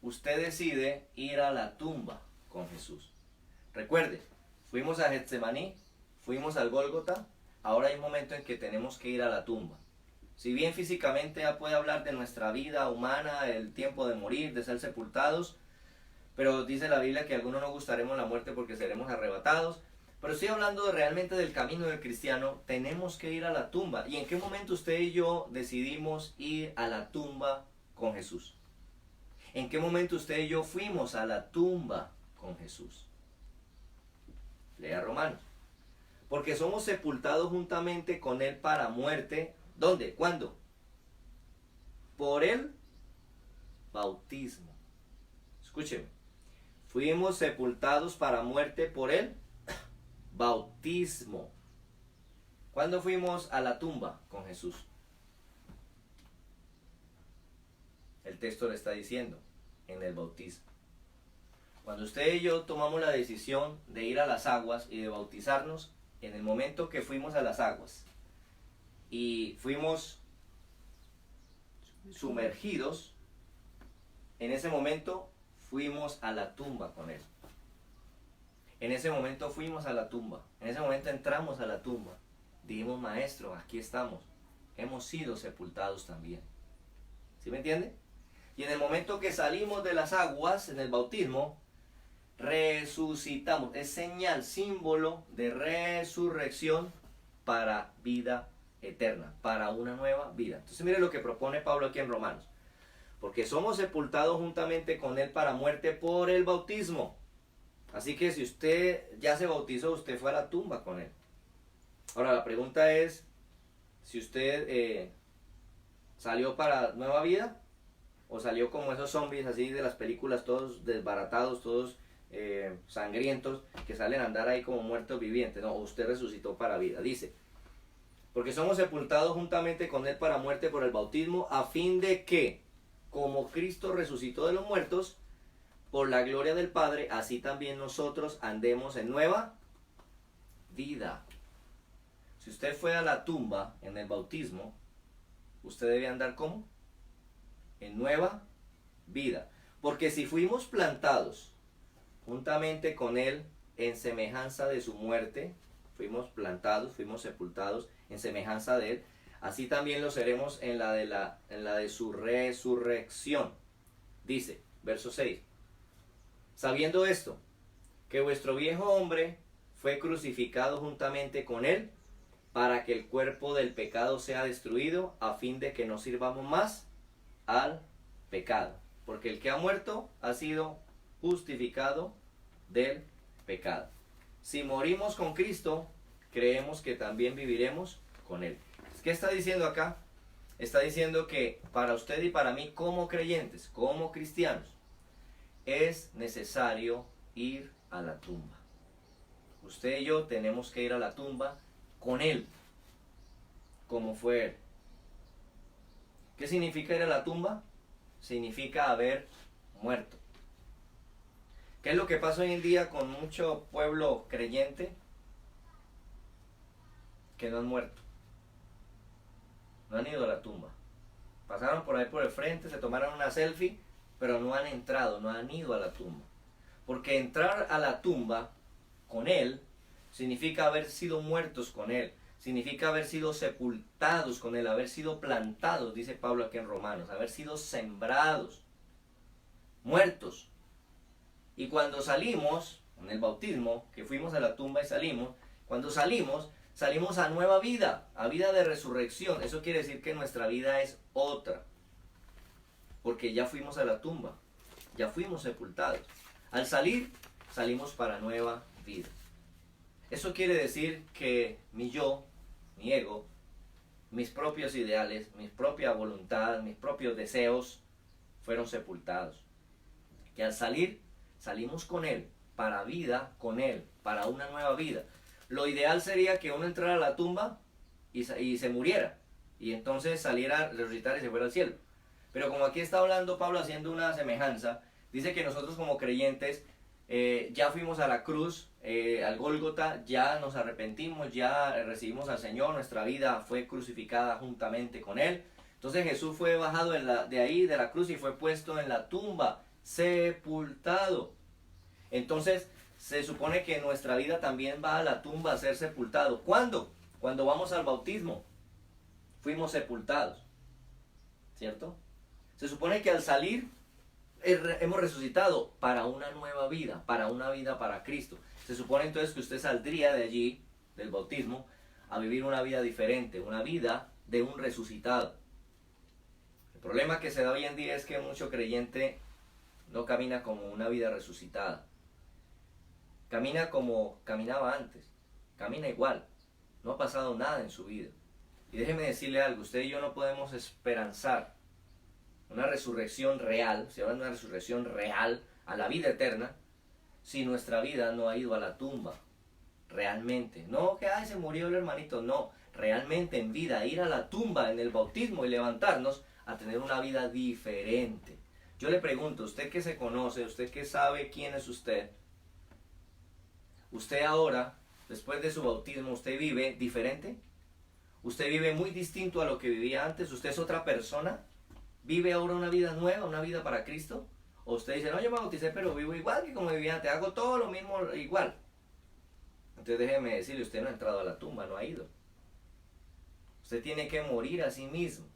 usted decide ir a la tumba con Jesús? Recuerde, fuimos a Getsemaní, fuimos al Gólgota, ahora hay un momento en que tenemos que ir a la tumba. Si bien físicamente ya puede hablar de nuestra vida humana, el tiempo de morir, de ser sepultados, pero dice la Biblia que algunos no gustaremos la muerte porque seremos arrebatados. Pero estoy hablando realmente del camino del cristiano. Tenemos que ir a la tumba. ¿Y en qué momento usted y yo decidimos ir a la tumba con Jesús? ¿En qué momento usted y yo fuimos a la tumba con Jesús? Lea Romanos. Porque somos sepultados juntamente con él para muerte. ¿Dónde? ¿Cuándo? Por el bautismo. Escúcheme. Fuimos sepultados para muerte por el bautismo. ¿Cuándo fuimos a la tumba con Jesús? El texto le está diciendo, en el bautismo. Cuando usted y yo tomamos la decisión de ir a las aguas y de bautizarnos, en el momento que fuimos a las aguas y fuimos sumergidos, en ese momento fuimos a la tumba con él. En ese momento fuimos a la tumba. En ese momento entramos a la tumba. Dijimos, maestro, aquí estamos. Hemos sido sepultados también. ¿Sí me entiende? Y en el momento que salimos de las aguas, en el bautismo, resucitamos. Es señal, símbolo de resurrección para vida eterna, para una nueva vida. Entonces mire lo que propone Pablo aquí en Romanos. Porque somos sepultados juntamente con él para muerte por el bautismo. Así que si usted ya se bautizó, usted fue a la tumba con él. Ahora la pregunta es, si usted salió para nueva vida, o salió como esos zombies así de las películas, todos desbaratados, todos sangrientos, que salen a andar ahí como muertos vivientes. No, usted resucitó para vida. Dice, porque somos sepultados juntamente con él para muerte por el bautismo, a fin de que, como Cristo resucitó de los muertos, por la gloria del Padre, así también nosotros andemos en nueva vida. Si usted fue a la tumba en el bautismo, usted debe andar ¿cómo? En nueva vida. Porque si fuimos plantados juntamente con él en semejanza de su muerte, fuimos plantados, fuimos sepultados en semejanza de él, así también lo seremos en la de su resurrección. Dice, verso 6. Sabiendo esto, que vuestro viejo hombre fue crucificado juntamente con él, para que el cuerpo del pecado sea destruido, a fin de que no sirvamos más al pecado. Porque el que ha muerto ha sido justificado del pecado. Si morimos con Cristo, creemos que también viviremos con él. ¿Qué está diciendo acá? está diciendo que para usted y para mí como creyentes, como cristianos, es necesario ir a la tumba. Usted y yo tenemos que ir a la tumba con Él, como fue Él. ¿Qué significa ir a la tumba? Significa haber muerto. ¿Qué es lo que pasa hoy en día con mucho pueblo creyente? Que no han muerto. No han ido a la tumba. Pasaron por ahí por el frente, se tomaron una selfie, pero no han entrado, no han ido a la tumba. Porque entrar a la tumba con Él significa haber sido muertos con Él. Significa haber sido sepultados con Él, haber sido plantados, dice Pablo aquí en Romanos, haber sido sembrados, muertos. Y cuando salimos, en el bautismo, que fuimos a la tumba y salimos, cuando salimos a nueva vida, a vida de resurrección. Eso quiere decir que nuestra vida es otra, porque ya fuimos a la tumba, ya fuimos sepultados. Al salir, salimos para nueva vida. Eso quiere decir que mi yo, mi ego, mis propios ideales, mi propia voluntad, mis propios deseos fueron sepultados. Que al salir, salimos con Él, para vida con Él, para una nueva vida. Lo ideal sería que uno entrara a la tumba y se muriera, y entonces saliera a resucitar y se fuera al cielo. Pero como aquí está hablando Pablo haciendo una semejanza, dice que nosotros como creyentes ya fuimos a la cruz, al Gólgota, ya nos arrepentimos, ya recibimos al Señor, nuestra vida fue crucificada juntamente con Él. Entonces Jesús fue bajado de ahí, de la cruz, y fue puesto en la tumba, sepultado. Entonces se supone que nuestra vida también va a la tumba a ser sepultado. ¿Cuándo? Cuando vamos al bautismo, fuimos sepultados, ¿cierto? Se supone que al salir hemos resucitado para una nueva vida, para una vida para Cristo. Se supone entonces que usted saldría de allí, del bautismo, a vivir una vida diferente, una vida de un resucitado. El problema que se da hoy en día es que mucho creyente no camina como una vida resucitada. Camina como caminaba antes, camina igual, no ha pasado nada en su vida. Y déjeme decirle algo, usted y yo no podemos esperanzar una resurrección real, se habla de una resurrección real a la vida eterna, si nuestra vida no ha ido a la tumba, realmente. No que se murió el hermanito, no, realmente en vida, ir a la tumba en el bautismo y levantarnos a tener una vida diferente. Yo le pregunto, usted que se conoce, usted que sabe quién es usted ahora, después de su bautismo, ¿usted vive diferente? ¿Usted vive muy distinto a lo que vivía antes? ¿Usted es otra persona? ¿Vive ahora una vida nueva, una vida para Cristo? ¿O usted dice, no, yo me bauticé, pero vivo igual que como vivía antes, hago todo lo mismo igual? Entonces déjeme decirle, usted no ha entrado a la tumba, no ha ido. Usted tiene que morir a sí mismo,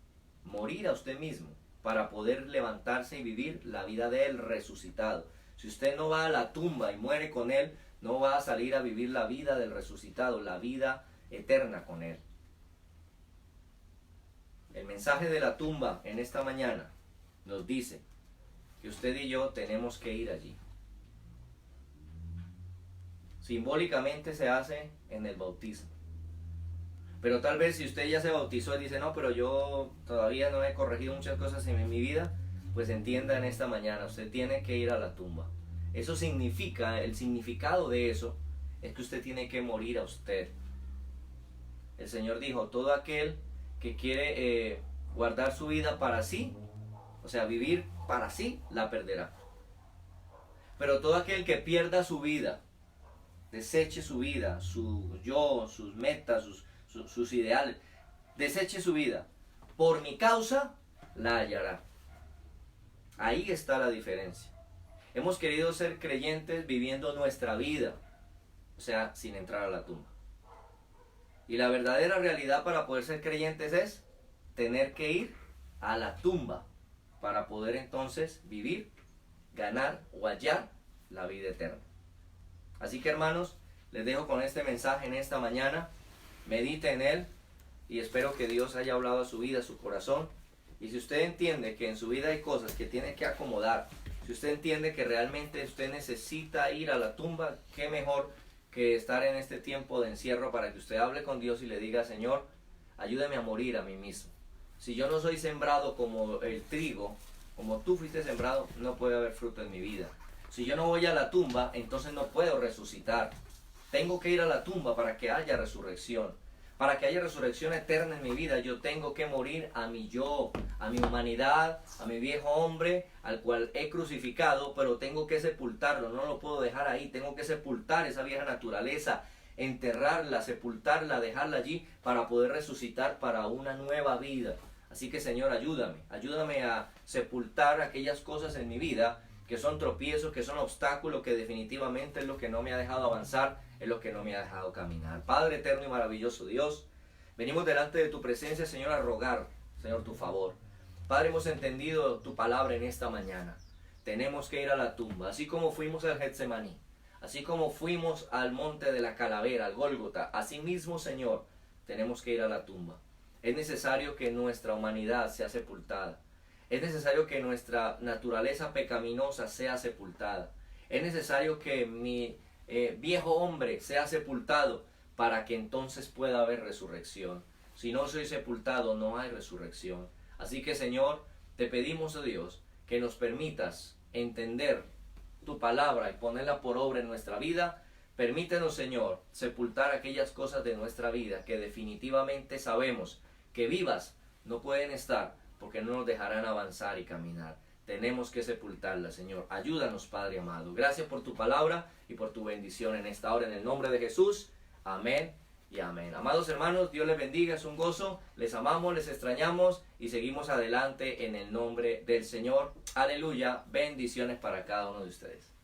morir a usted mismo, para poder levantarse y vivir la vida de Él resucitado. Si usted no va a la tumba y muere con Él, no va a salir a vivir la vida del resucitado, la vida eterna con Él. El mensaje de la tumba en esta mañana nos dice que usted y yo tenemos que ir allí. Simbólicamente se hace en el bautismo. Pero tal vez si usted ya se bautizó y dice, no, pero yo todavía no he corregido muchas cosas en mi vida, pues entienda en esta mañana, usted tiene que ir a la tumba. Eso significa, el significado de eso es que usted tiene que morir a usted. El Señor dijo, todo aquel que quiere guardar su vida para sí, o sea, vivir para sí, la perderá. Pero todo aquel que pierda su vida, deseche su vida, su yo, sus metas, sus ideales, deseche su vida, por mi causa, la hallará. Ahí está la diferencia. Hemos querido ser creyentes viviendo nuestra vida, o sea, sin entrar a la tumba. Y la verdadera realidad para poder ser creyentes es tener que ir a la tumba para poder entonces vivir, ganar o hallar la vida eterna. Así que hermanos, les dejo con este mensaje en esta mañana. Medite en él y espero que Dios haya hablado a su vida, a su corazón. Y si usted entiende que en su vida hay cosas que tiene que acomodar, si usted entiende que realmente usted necesita ir a la tumba, qué mejor que estar en este tiempo de encierro para que usted hable con Dios y le diga, Señor, ayúdame a morir a mí mismo. Si yo no soy sembrado como el trigo, como tú fuiste sembrado, no puede haber fruto en mi vida. Si yo no voy a la tumba, entonces no puedo resucitar. Tengo que ir a la tumba para que haya resurrección. Para que haya resurrección eterna en mi vida, yo tengo que morir a mi yo, a mi humanidad, a mi viejo hombre, al cual he crucificado, pero tengo que sepultarlo, no lo puedo dejar ahí, tengo que sepultar esa vieja naturaleza, enterrarla, sepultarla, dejarla allí para poder resucitar para una nueva vida. Así que Señor, ayúdame a sepultar aquellas cosas en mi vida que son tropiezos, que son obstáculos, que definitivamente es lo que no me ha dejado avanzar, es lo que no me ha dejado caminar. Padre eterno y maravilloso Dios, venimos delante de tu presencia, Señor, a rogar, Señor, tu favor. Padre, hemos entendido tu palabra en esta mañana. Tenemos que ir a la tumba, así como fuimos al Getsemaní, así como fuimos al monte de la calavera, al Gólgota, así mismo, Señor, tenemos que ir a la tumba. Es necesario que nuestra humanidad sea sepultada. Es necesario que nuestra naturaleza pecaminosa sea sepultada. Es necesario que mi viejo hombre sea sepultado para que entonces pueda haber resurrección. Si no soy sepultado, no hay resurrección. Así que, Señor, te pedimos, oh Dios, que nos permitas entender tu palabra y ponerla por obra en nuestra vida. Permítenos, Señor, sepultar aquellas cosas de nuestra vida que definitivamente sabemos que vivas no pueden estar, porque no nos dejarán avanzar y caminar. Tenemos que sepultarla, Señor. Ayúdanos, Padre amado. Gracias por tu palabra y por tu bendición en esta hora. En el nombre de Jesús. Amén y amén. Amados hermanos, Dios les bendiga. Es un gozo. Les amamos, les extrañamos y seguimos adelante en el nombre del Señor. Aleluya. Bendiciones para cada uno de ustedes.